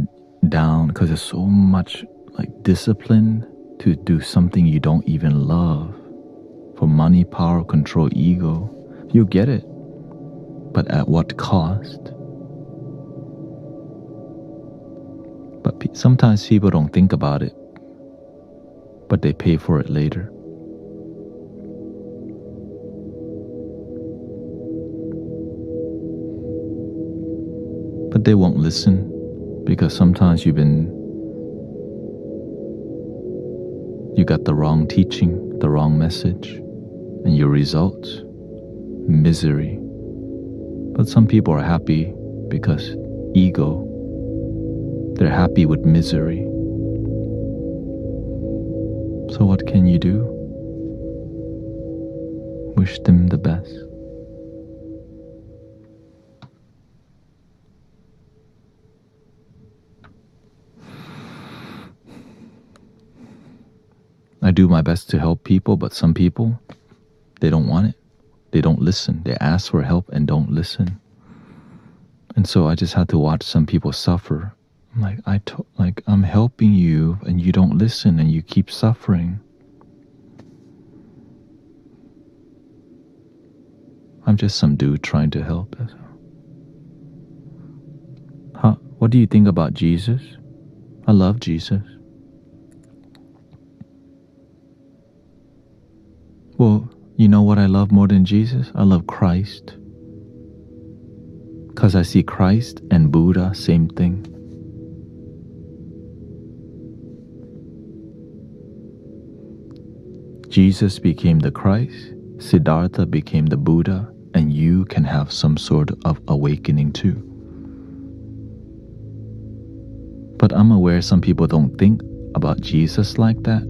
down because there's so much like discipline to do something you don't even love. For money, power, control, ego, you get it. But at what cost? But sometimes people don't think about it, but they pay for it later. But they won't listen because sometimes you got the wrong teaching, the wrong message, and your results, misery. But some people are happy because ego, they're happy with misery. So what can you do? Wish them the best. I do my best to help people, but some people, they don't want it. They don't listen. They ask for help and don't listen. And so I just had to watch some people suffer. I'm like, I'm helping you and you don't listen and you keep suffering. I'm just some dude trying to help. What do you think about Jesus? I love Jesus. Well, you know what I love more than Jesus? I love Christ. Because I see Christ and Buddha, same thing. Jesus became the Christ, Siddhartha became the Buddha, and you can have some sort of awakening too. But I'm aware some people don't think about Jesus like that,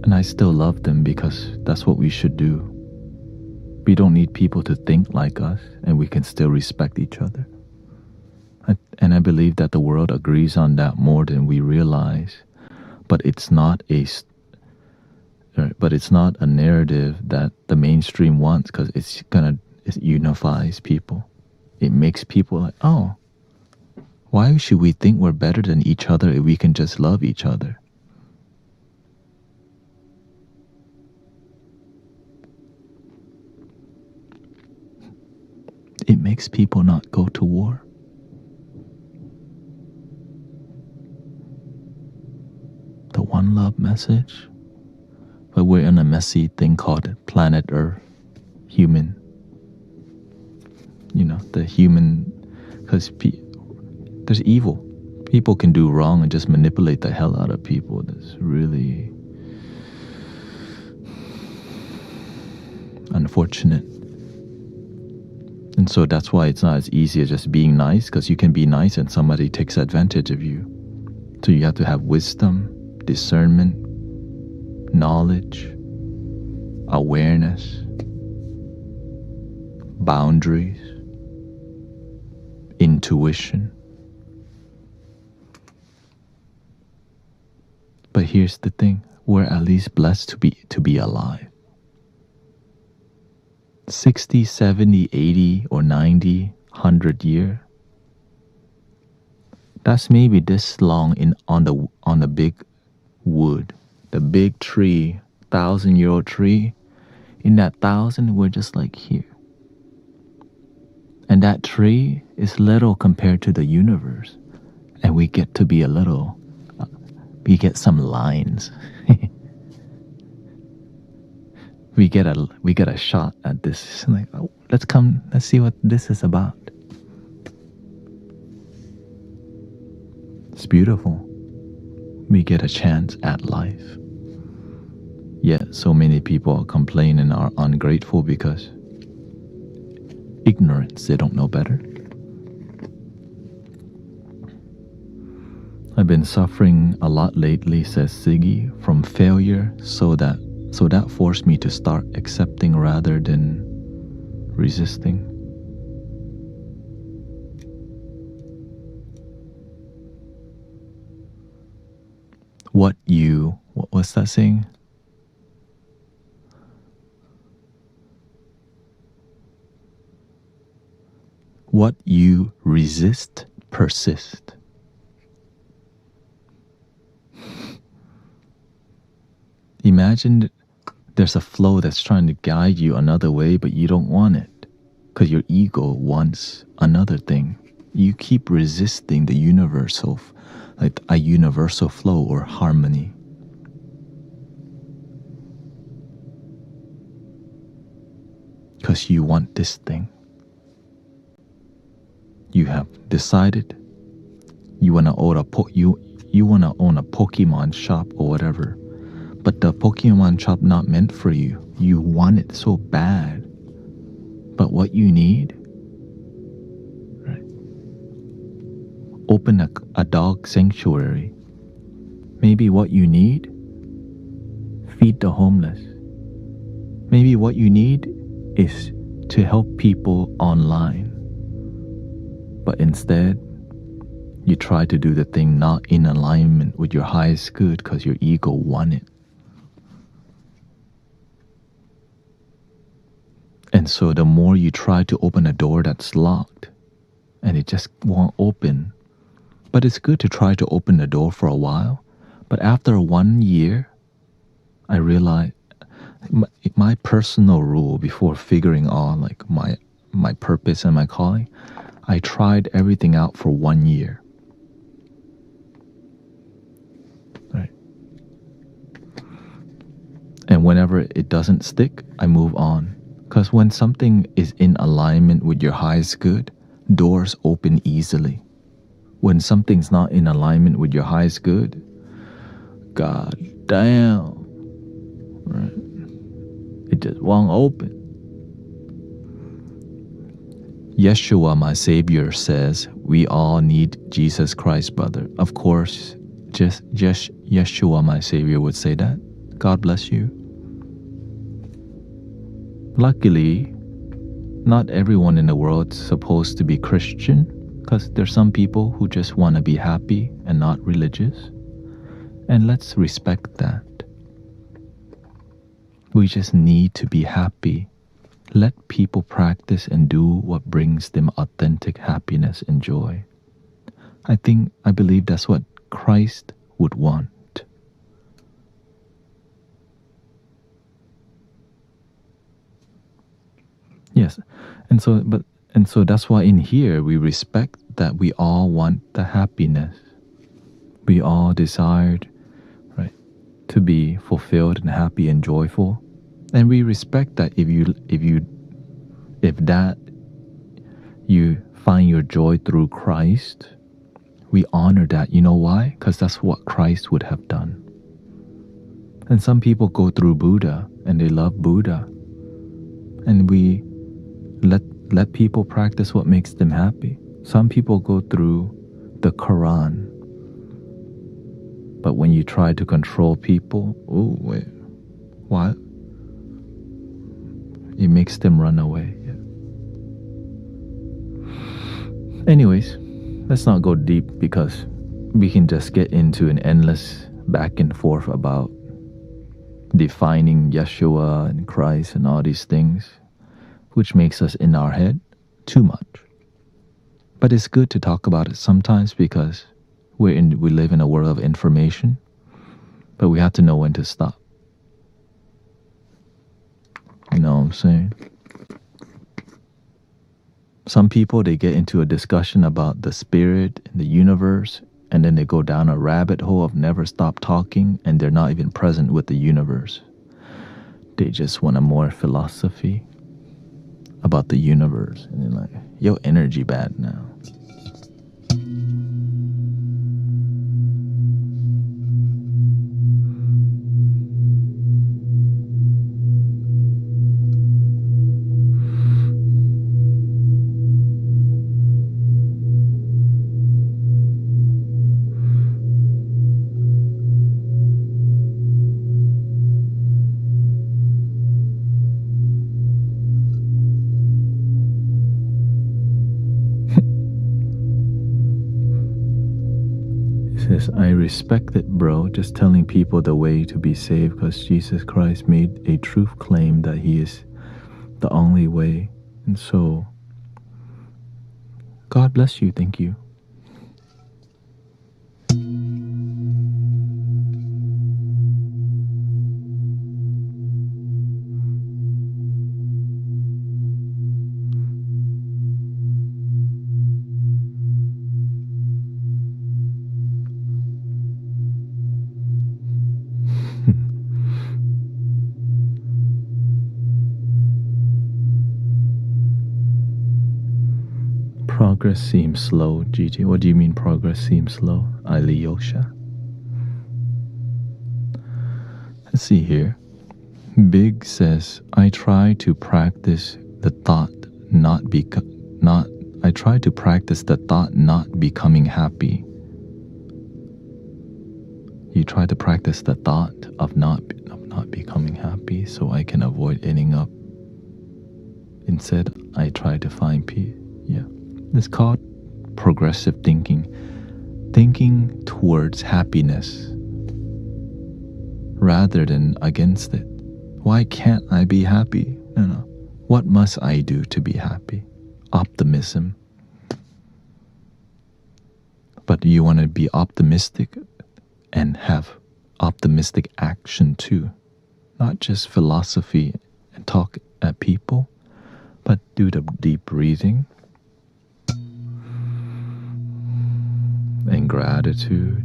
and I still love them because that's what we should do. We don't need people to think like us, and we can still respect each other. And I believe that the world agrees on that more than we realize. But it's not a narrative that the mainstream wants, because it unifies people. It makes people like, oh, why should we think we're better than each other if we can just love each other? It makes people not go to war. The one love message. But we're in a messy thing called planet Earth, human. You know, the human, because there's evil. People can do wrong and just manipulate the hell out of people. That's really unfortunate. And so that's why it's not as easy as just being nice, because you can be nice and somebody takes advantage of you. So you have to have wisdom, discernment, knowledge, awareness, boundaries, intuition. But here's the thing, we're at least blessed to be alive. 60, 70, 80, or 90, 100 years. That's maybe this long on the big wood, the big tree, 1,000-year-old tree. In that 1,000, we're just like here. And that tree is little compared to the universe. And we get to be a little, we get some lines. we get a shot at this. Like, oh, let's see what this is about. It's beautiful. We get a chance at life. Yet so many people complain and are ungrateful because ignorance, they don't know better. I've been suffering a lot lately, says Siggy, from failure, so that forced me to start accepting rather than resisting. What's that saying? What you resist, persist. Imagine there's a flow that's trying to guide you another way, but you don't want it because your ego wants another thing. You keep resisting the universal, like a universal flow or harmony. Because you want this thing. You have decided you want to own you want to own a Pokemon shop or whatever, but the Pokemon shop not meant for you. You want it so bad, but what you need, right? Open a dog sanctuary. Maybe what you need, feed the homeless. Maybe what you need is to help people online. But instead, you try to do the thing not in alignment with your highest good because your ego wants it. And so the more you try to open a door that's locked, and it just won't open. But it's good to try to open the door for a while. But after 1 year, I realized my personal rule before figuring out like my purpose and my calling, I tried everything out for 1 year. Right. And whenever it doesn't stick, I move on. Because when something is in alignment with your highest good, doors open easily. When something's not in alignment with your highest good, god damn, right? It just won't open. Yeshua, my Savior, says, we all need Jesus Christ, brother. Of course, just Yeshua, my Savior, would say that. God bless you. Luckily, not everyone in the world is supposed to be Christian, because there's some people who just want to be happy and not religious. And let's respect that. We just need to be happy. Let people practice and do what brings them authentic happiness and joy. I believe that's what Christ would want. Yes, and so that's why in here we respect that we all want the happiness. We all desired, right, to be fulfilled and happy and joyful. And we respect that if you find your joy through Christ, we honor that. You know why? Because that's what Christ would have done. And some people go through Buddha and they love Buddha. And we let people practice what makes them happy. Some people go through the Quran. But when you try to control people, oh wait, what? It makes them run away. Yeah. Anyways, let's not go deep because we can just get into an endless back and forth about defining Yeshua and Christ and all these things, which makes us in our head too much. But it's good to talk about it sometimes because we live in a world of information, but we have to know when to stop. You know what I'm saying? Some people, they get into a discussion about the spirit and the universe, and then they go down a rabbit hole of never stop talking, and they're not even present with the universe. They just want a more philosophy about the universe. And they're like, your energy bad now. says, I respect it, bro. Just telling people the way to be saved because Jesus Christ made a truth claim that he is the only way. And so, God bless you. Thank you. Progress seems slow, Gigi. What do you mean progress seems slow? Aliyosha. Let's see here. Big says, I try to practice the thought not becoming happy. You try to practice the thought of not becoming happy so I can avoid ending up. Instead, I try to find peace. Yeah. It's called progressive thinking. Thinking towards happiness rather than against it. Why can't I be happy? No. What must I do to be happy? Optimism. But you want to be optimistic and have optimistic action too. Not just philosophy and talk at people, but do the deep breathing and gratitude.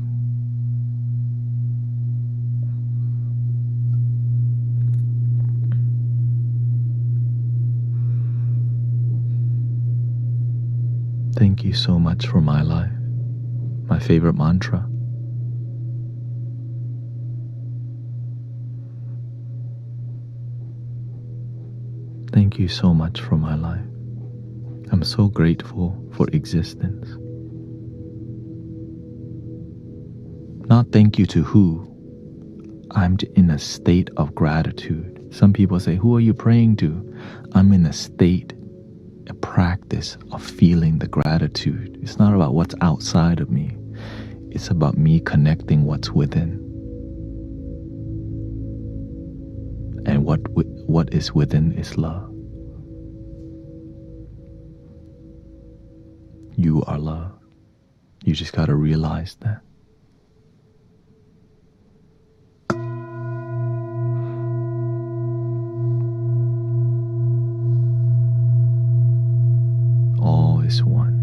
Thank you so much for my life. My favorite mantra. Thank you so much for my life. I'm so grateful for existence. Not thank you to who. I'm in a state of gratitude. Some people say, who are you praying to? I'm in a state, a practice of feeling the gratitude. It's not about what's outside of me. It's about me connecting what's within. And what is within is love. You are love. You just got to realize that. All is one.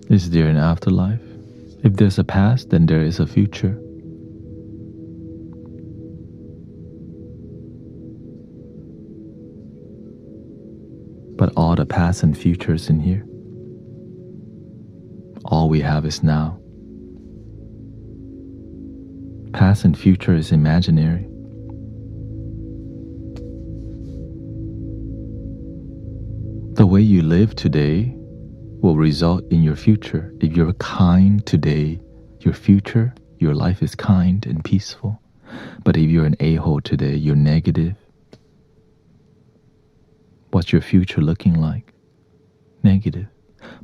Is there an afterlife? If there's a past, then there is a future. But all the past and future is in here. All we have is now. Past and future is imaginary. The way you live today will result in your future. If you're kind today, your future, your life is kind and peaceful. But if you're an a-hole today, you're negative. What's your future looking like? Negative.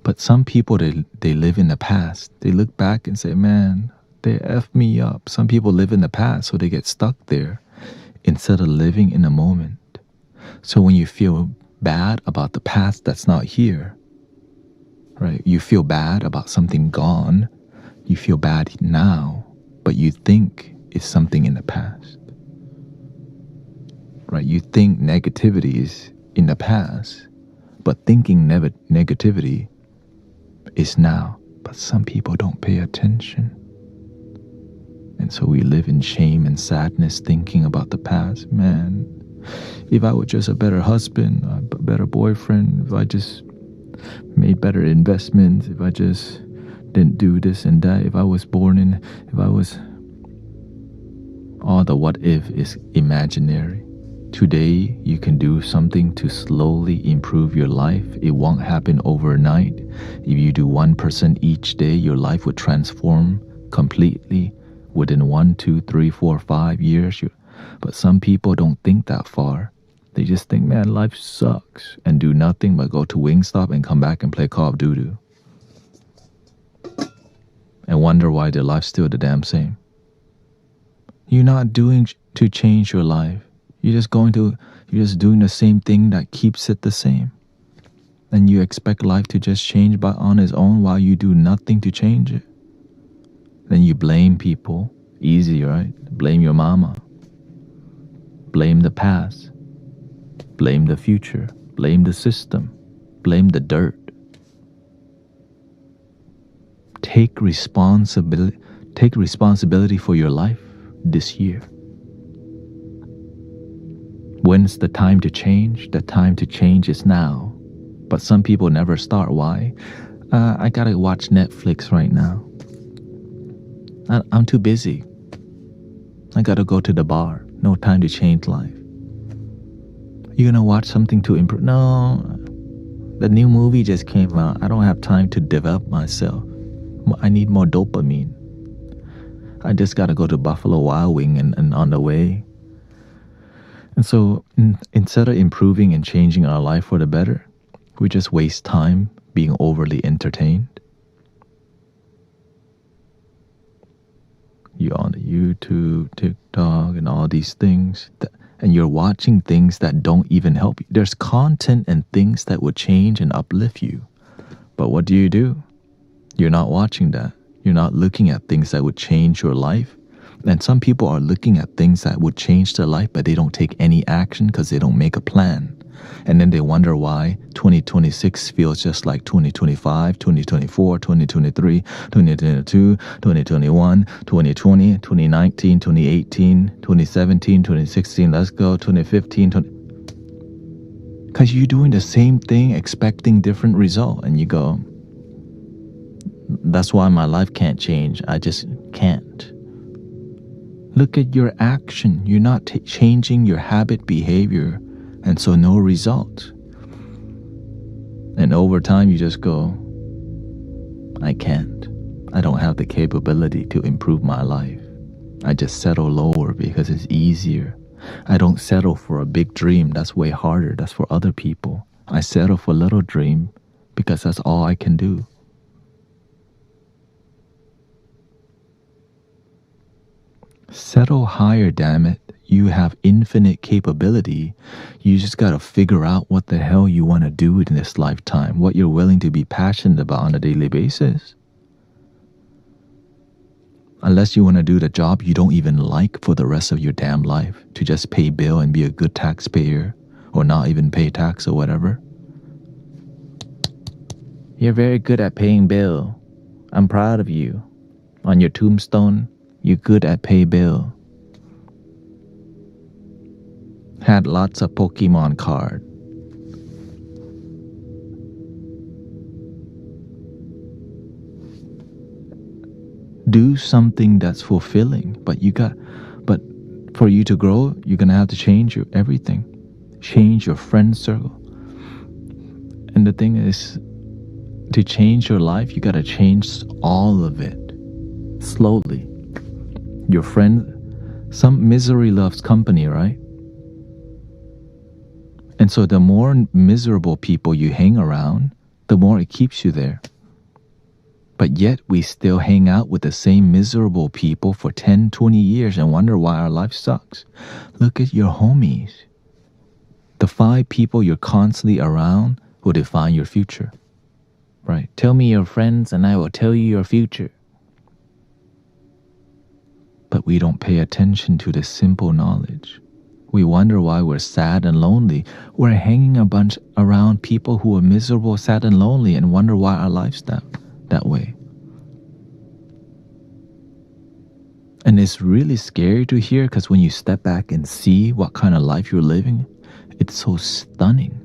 But some people, they live in the past. They look back and say, man, they effed me up. Some people live in the past, so they get stuck there instead of living in the moment. So when you feel bad about the past that's not here, right? You feel bad about something gone. You feel bad now, but you think it's something in the past, right? You think negativity is in the past, but thinking negativity is now. But some people don't pay attention. And so we live in shame and sadness thinking about the past. Man, if I were just a better husband, a better boyfriend, if I just made better investments, if I just didn't do this and that, if I was All the what if is imaginary. Today, you can do something to slowly improve your life. It won't happen overnight. If you do 1% each day, your life would transform completely within 1, 2, 3, 4, 5 years. But some people don't think that far. They just think, man, life sucks, and do nothing but go to Wingstop and come back and play Call of Duty. And wonder why their life's still the damn same. You're not doing to change your life. You're just doing the same thing that keeps it the same. And you expect life to just change on its own while you do nothing to change it. Then you blame people. Easy, right? Blame your mama. Blame the past. Blame the future. Blame the system. Blame the dirt. Take responsibility for your life this year. When's the time to change? The time to change is now. But some people never start. Why? I gotta watch Netflix right now. I'm too busy. I gotta go to the bar. No time to change life. You're gonna watch something to improve? No. The new movie just came out. I don't have time to develop myself. I need more dopamine. I just gotta go to Buffalo Wild Wing and on the way. And so instead of improving and changing our life for the better, we just waste time being overly entertained. You're on YouTube, TikTok, and all these things, and you're watching things that don't even help you. There's content and things that would change and uplift you. But what do? You're not watching that. You're not looking at things that would change your life. And some people are looking at things that would change their life, but they don't take any action because they don't make a plan. And then they wonder why 2026 feels just like 2025, 2024, 2023, 2022, 2021, 2020, 2019, 2018, 2017, 2016, let's go, 2015, because you're doing the same thing, expecting different result. And you go, that's why my life can't change. I just can't. Look at your action. You're not changing your habit behavior, and so no result. And over time, you just go, I can't. I don't have the capability to improve my life. I just settle lower because it's easier. I don't settle for a big dream. That's way harder. That's for other people. I settle for a little dream because that's all I can do. Settle higher, damn it. You have infinite capability. You just gotta figure out what the hell you want to do in this lifetime, what you're willing to be passionate about on a daily basis. Unless you want to do the job you don't even like for the rest of your damn life, to just pay bill and be a good taxpayer, or not even pay tax or whatever. You're very good at paying bill. I'm proud of you. On your tombstone, you're good at pay bill. Had lots of Pokemon card. Do something that's fulfilling, but for you to grow, you're gonna have to change everything. Change your friend circle. And the thing is, to change your life, you gotta change all of it slowly. Your friend, some misery loves company, right? And so the more miserable people you hang around, the more it keeps you there. But yet we still hang out with the same miserable people for 10, 20 years and wonder why our life sucks. Look at your homies. The 5 people you're constantly around will define your future. Right? Tell me your friends and I will tell you your future. But we don't pay attention to this simple knowledge. We wonder why we're sad and lonely. We're hanging a bunch around people who are miserable, sad, and lonely and wonder why our life's that way. And it's really scary to hear, because when you step back and see what kind of life you're living, it's so stunning.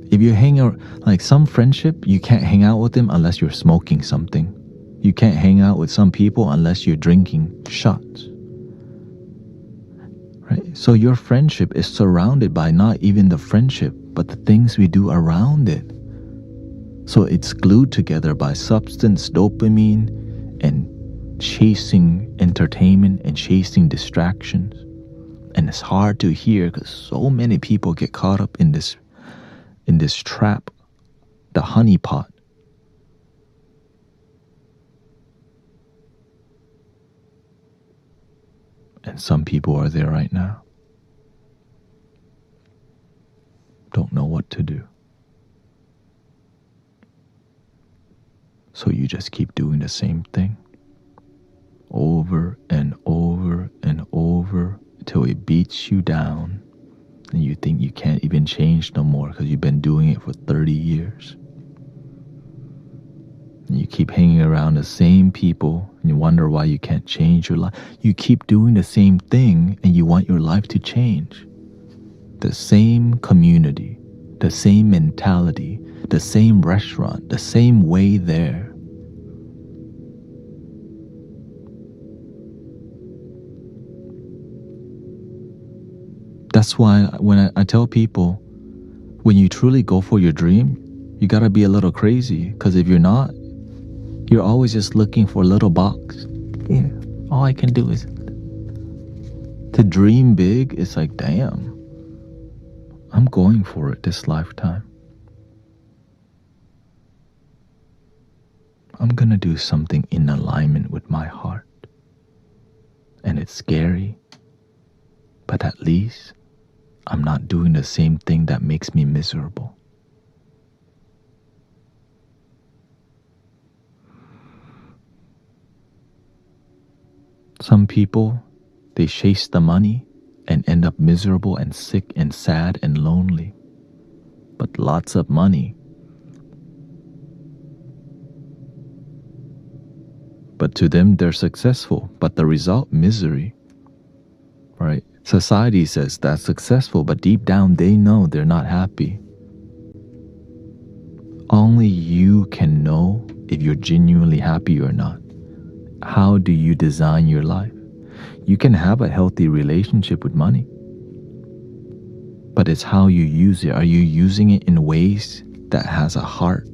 If you hang out, like some friendship, you can't hang out with them unless you're smoking something. You can't hang out with some people unless you're drinking shots. Right? So your friendship is surrounded by not even the friendship, but the things we do around it. So it's glued together by substance, dopamine, and chasing entertainment and chasing distractions. And it's hard to hear because so many people get caught up in this trap, the honeypot. And some people are there right now. Don't know what to do. So you just keep doing the same thing over and over and over until it beats you down and you think you can't even change no more because you've been doing it for 30 years. And you keep hanging around the same people and you wonder why you can't change your life. You keep doing the same thing and you want your life to change. The same community, the same mentality, the same restaurant, the same way there. That's why when I tell people, when you truly go for your dream, you gotta be a little crazy. Because if you're not, you're always just looking for a little box. Yeah, all I can do is to dream big. It's like, damn, I'm going for it this lifetime. I'm gonna do something in alignment with my heart. And it's scary, but at least I'm not doing the same thing that makes me miserable. Some people, they chase the money and end up miserable and sick and sad and lonely. But lots of money. But to them, they're successful. But the result, misery. Right? Society says that's successful, but deep down they know they're not happy. Only you can know if you're genuinely happy or not. How do you design your life? You can have a healthy relationship with money, but it's how you use it. Are you using it in ways that has a heart,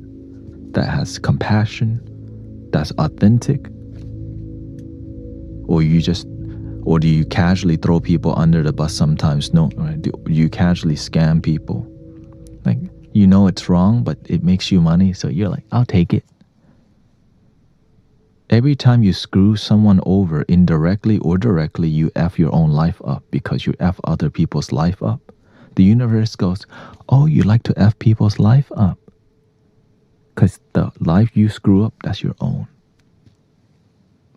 that has compassion, that's authentic? Or do you casually throw people under the bus sometimes? No, right? Do you casually scam people? Like, you know it's wrong, but it makes you money, so you're like, I'll take it. Every time you screw someone over indirectly or directly, you F your own life up because you F other people's life up. The universe goes, oh, you like to F people's life up. Because the life you screw up, that's your own.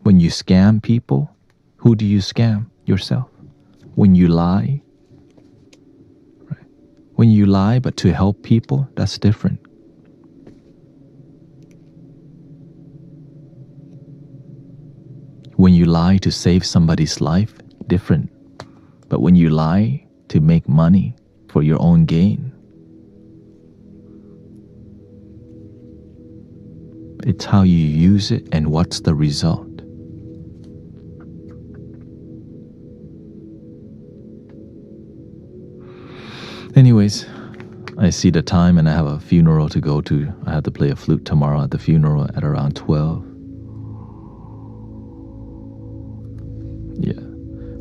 When you scam people, who do you scam? Yourself. When you lie, right? When you lie but to help people, that's different. When you lie to save somebody's life, different. But when you lie to make money for your own gain, it's how you use it and what's the result. Anyways, I see the time and I have a funeral to go to. I have to play a flute tomorrow at the funeral at around 12. Yeah.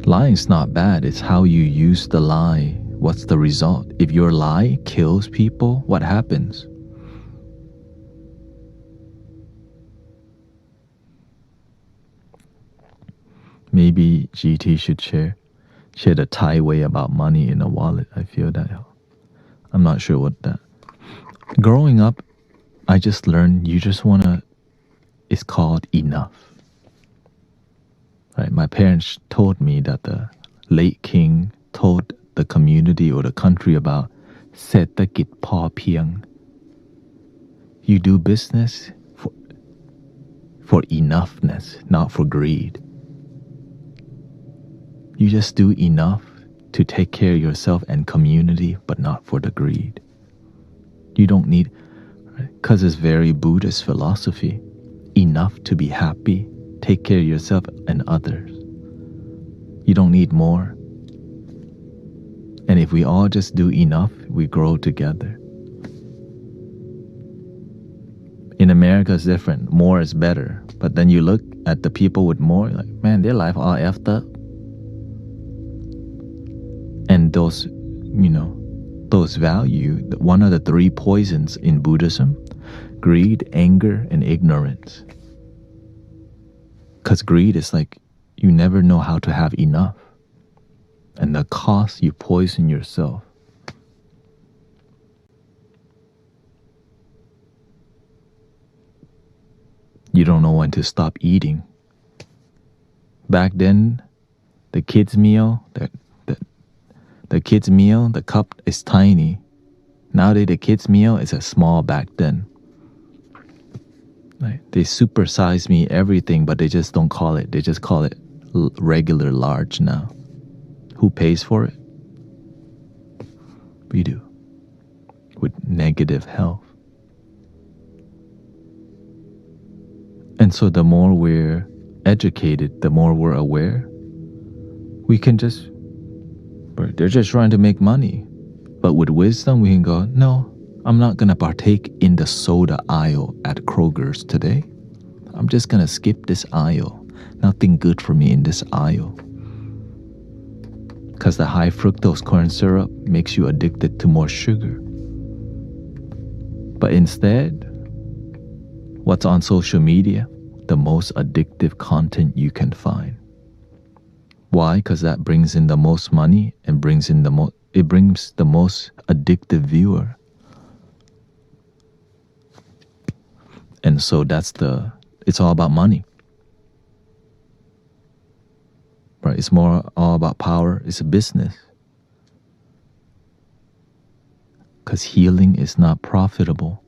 Lying's not bad. It's how you use the lie. What's the result? If your lie kills people, what happens? Maybe GT should share the Thai way about money in a wallet. I feel that. I'm not sure what that. Growing up, I just learned it's called enough. Right? My parents told me that the late king told the community or the country about เศรษฐกิจพอเพียง. You do business for enoughness, not for greed. You just do enough to take care of yourself and community, but not for the greed. You don't need, because it's very Buddhist philosophy. enough to be happy. Take care of yourself and others. You don't need more. And if we all just do enough, we grow together. In America, it's different. More is better. But then you look at the people with more, like, man, their life all effed up. And those value, one of the three poisons in Buddhism, greed, anger, and ignorance. Because greed is like, you never know how to have enough. And the cost, you poison yourself. You don't know when to stop eating. Back then, the kids' meal, the cup is tiny. Nowadays, the kids' meal is a small back then. Right? They supersize me everything, but they just don't call it. They just call it regular large now. Who pays for it? We do. With negative health. And so the more we're educated, the more we're aware, we can just, they're just trying to make money. But with wisdom, we can go, no, I'm not going to partake in the soda aisle at Kroger's today. I'm just going to skip this aisle. Nothing good for me in this aisle. Because the high fructose corn syrup makes you addicted to more sugar. But instead, what's on social media? The most addictive content you can find. Why? Because that brings in the most money and brings the most addictive viewer. And so it's all about money. Right? It's more all about power. It's a business. Because healing is not profitable.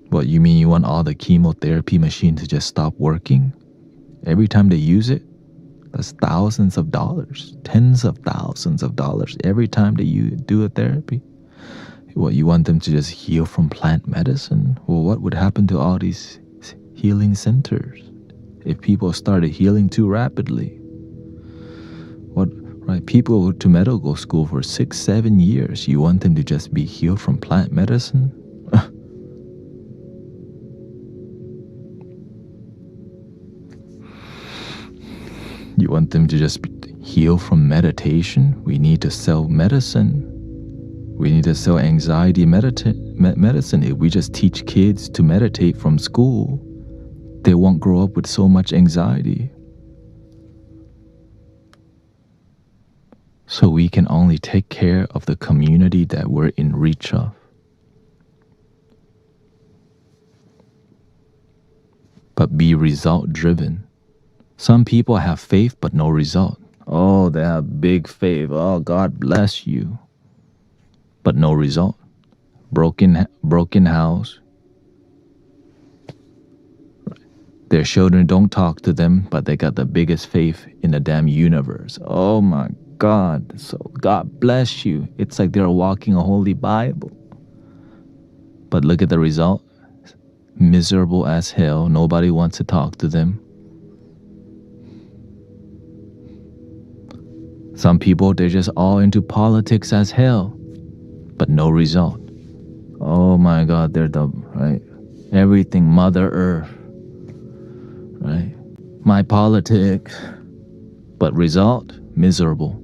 What, you mean you want all the chemotherapy machines to just stop working? Every time they use it, that's thousands of dollars, tens of thousands of dollars every time that you do a therapy. What, you want them to just heal from plant medicine? Well, what would happen to all these healing centers if people started healing too rapidly? Right? People go to medical school for 6-7 years. You want them to just be healed from plant medicine? You want them to just heal from meditation? We need to sell medicine. We need to sell anxiety medicine. If we just teach kids to meditate from school, they won't grow up with so much anxiety. So we can only take care of the community that we're in reach of. But be result driven. Some people have faith but no result. Oh, they have big faith. Oh, God bless you. But no result. Broken house. Their children don't talk to them, but they got the biggest faith in the damn universe. Oh my God. So God bless you. It's like they're walking a holy Bible. But look at the result. Miserable as hell. Nobody wants to talk to them. Some people, they're just all into politics as hell, but no result. Oh my God, they're dumb, right? Everything Mother Earth, right? My politics, but result, miserable.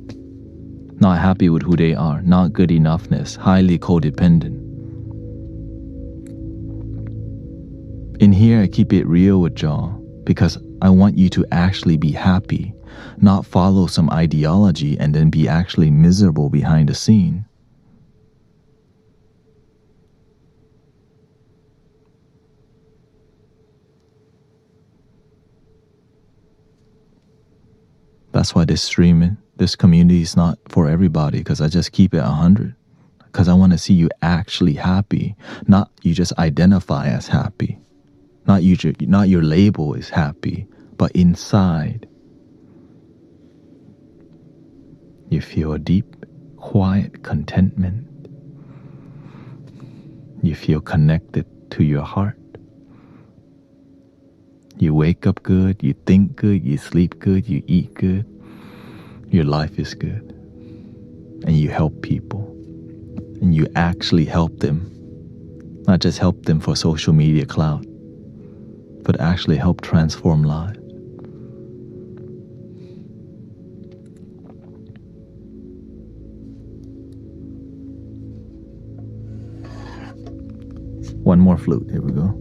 Not happy with who they are, not good enoughness, highly codependent. In here, I keep it real with y'all because I want you to actually be happy. Not follow some ideology and then be actually miserable behind the scene. That's why this community is not for everybody, because I just keep it 100. Because I want to see you actually happy, not you just identify as happy. Not your label is happy, but inside you feel a deep, quiet contentment. You feel connected to your heart. You wake up good, you think good, you sleep good, you eat good. Your life is good. And you help people. And you actually help them. Not just help them for social media clout, but actually help transform lives. One more flute. Here we go.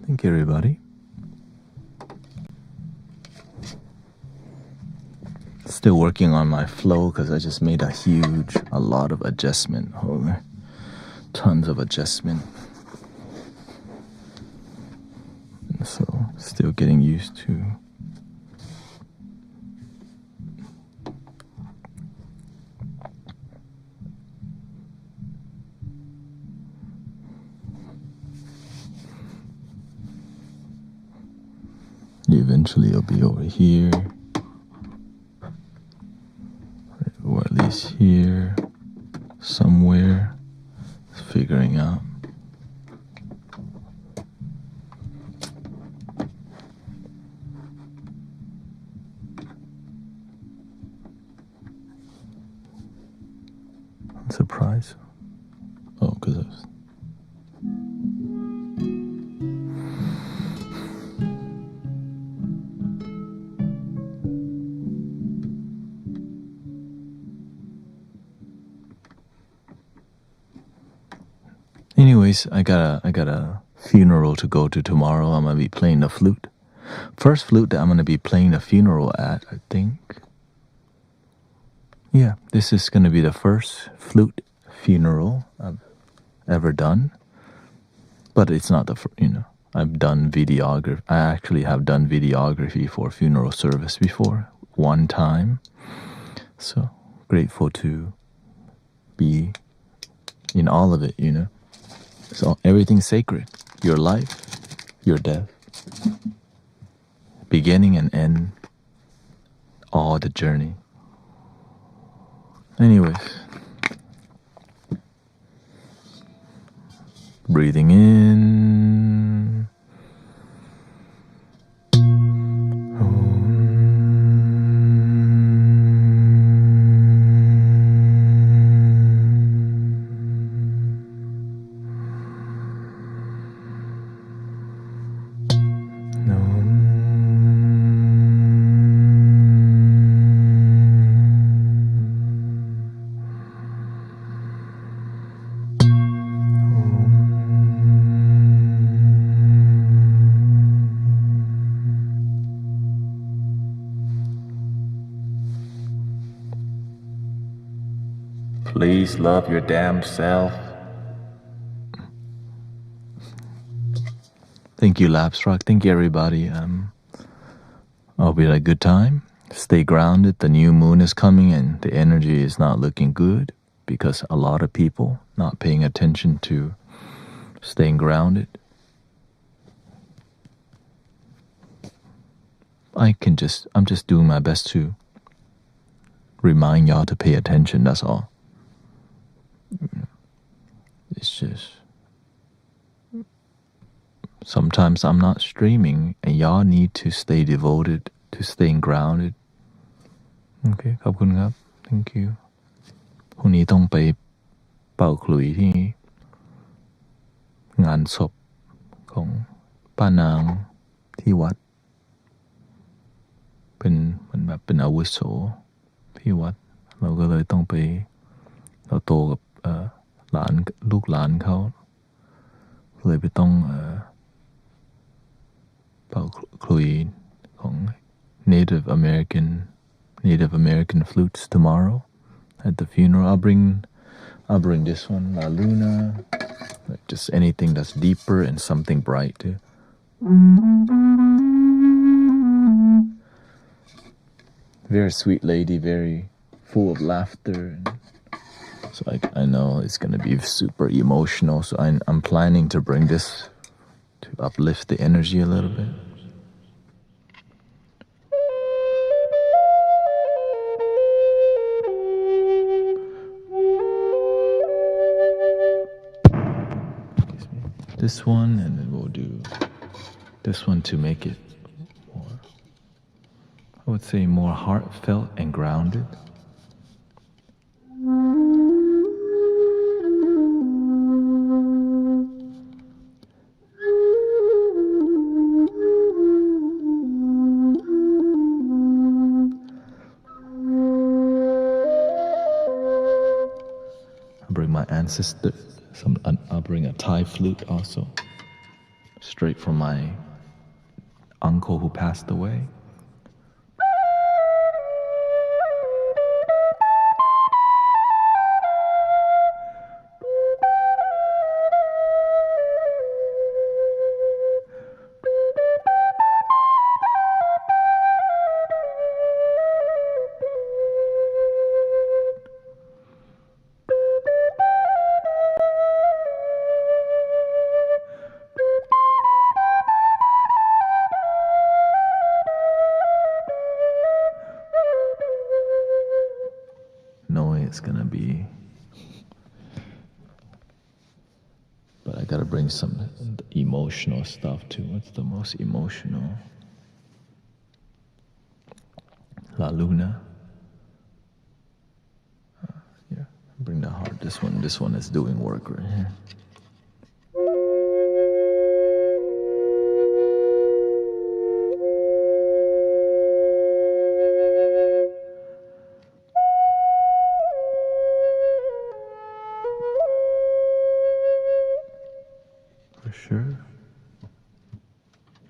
Thank you, everybody. Still working on my flow because I just made a lot of adjustment. Tons of adjustment. So still getting used to. Eventually it'll be over here. Or at least here. Somewhere. Figuring out. Surprise. Oh, because I was... Anyways, I got a funeral to go to tomorrow. I'm gonna be playing the flute. First flute that I'm gonna be playing the funeral at, I think. Yeah, this is gonna be the first flute funeral I've ever done. But it's not the first, I've done videography. I actually have done videography for funeral service before, one time. So grateful to be in all of it, So everything's sacred. Your life, your death, beginning and end, all the journey. Anyways, breathing in. Please love your damn self. Thank you, Lapsrock. Thank you, everybody. I'll be at a good time. Stay grounded. The new moon is coming and the energy is not looking good because a lot of people not paying attention to staying grounded. I'm just doing my best to remind y'all to pay attention, that's all. It's just sometimes I'm not streaming and y'all need to stay devoted to staying grounded. Okay, ขอบคุณครับ Thank you พรุ่งนี้ต้องไปเป่าขลุ่ยที่งานศพของป้านางที่วัดเป็นมันแบบเป็นอาวุโสที่วัดเราก็เลยต้องไปเราโตกับหลานลูกหลานเขาเลยไปต้องเป่าขลุ่ยของ Native American flutes tomorrow at the funeral. I'll bring this one, La Luna, like just anything that's deeper and something bright too. Very sweet lady, very full of laughter. So I know it's gonna be super emotional. So I'm planning to bring this to uplift the energy a little bit. This one, and then we'll do this one to make it more, I would say, more heartfelt and grounded. I'll bring my ancestors. I'll bring a Thai flute also. straight from my uncle who passed away. Knowing it's gonna be, but I gotta bring some emotional stuff too. What's the most emotional? La Luna. Yeah, bring the heart. This one is doing work right here. For sure.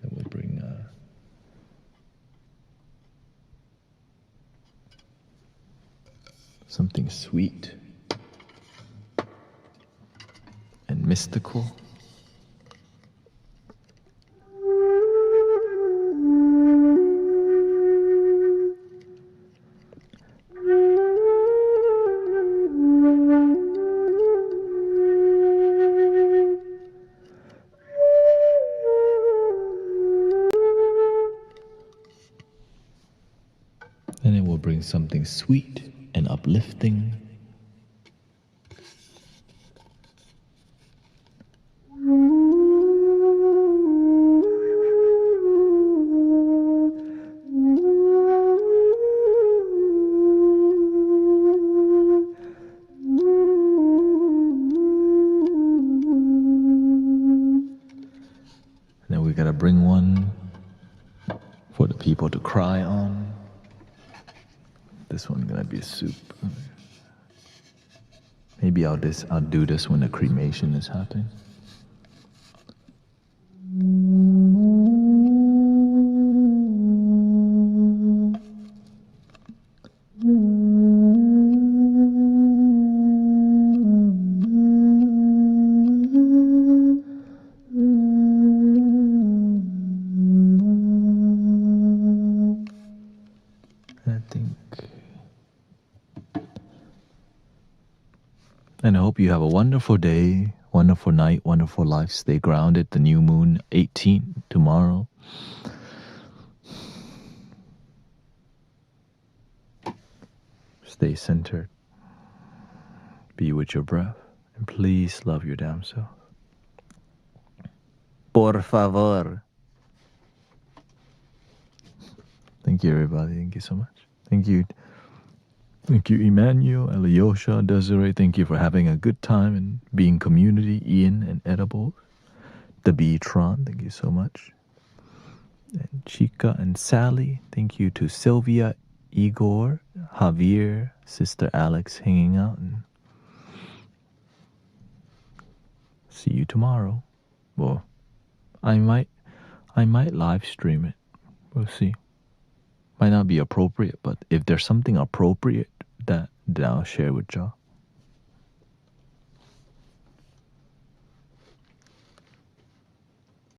Then we'll bring something sweet and mystical. Then it will bring something sweet and uplifting. And then we gotta bring one for the people to cry on. This one's gonna be a soup. Maybe I'll do this when the cremation is happening. And I hope you have a wonderful day, wonderful night, wonderful life. Stay grounded. The new moon, 18 tomorrow. Stay centered. Be with your breath. And please love your damn self. Por favor. Thank you, everybody. Thank you so much. Thank you. Thank you, Emmanuel, Alyosha, Desiree. Thank you for having a good time and being community. Ian and Edible. The Beatron, thank you so much. And Chica and Sally. Thank you to Sylvia, Igor, Javier, Sister Alex hanging out. And see you tomorrow. Well, I might live stream it. We'll see. Might not be appropriate, but if there's something appropriate, that I'll share with y'all.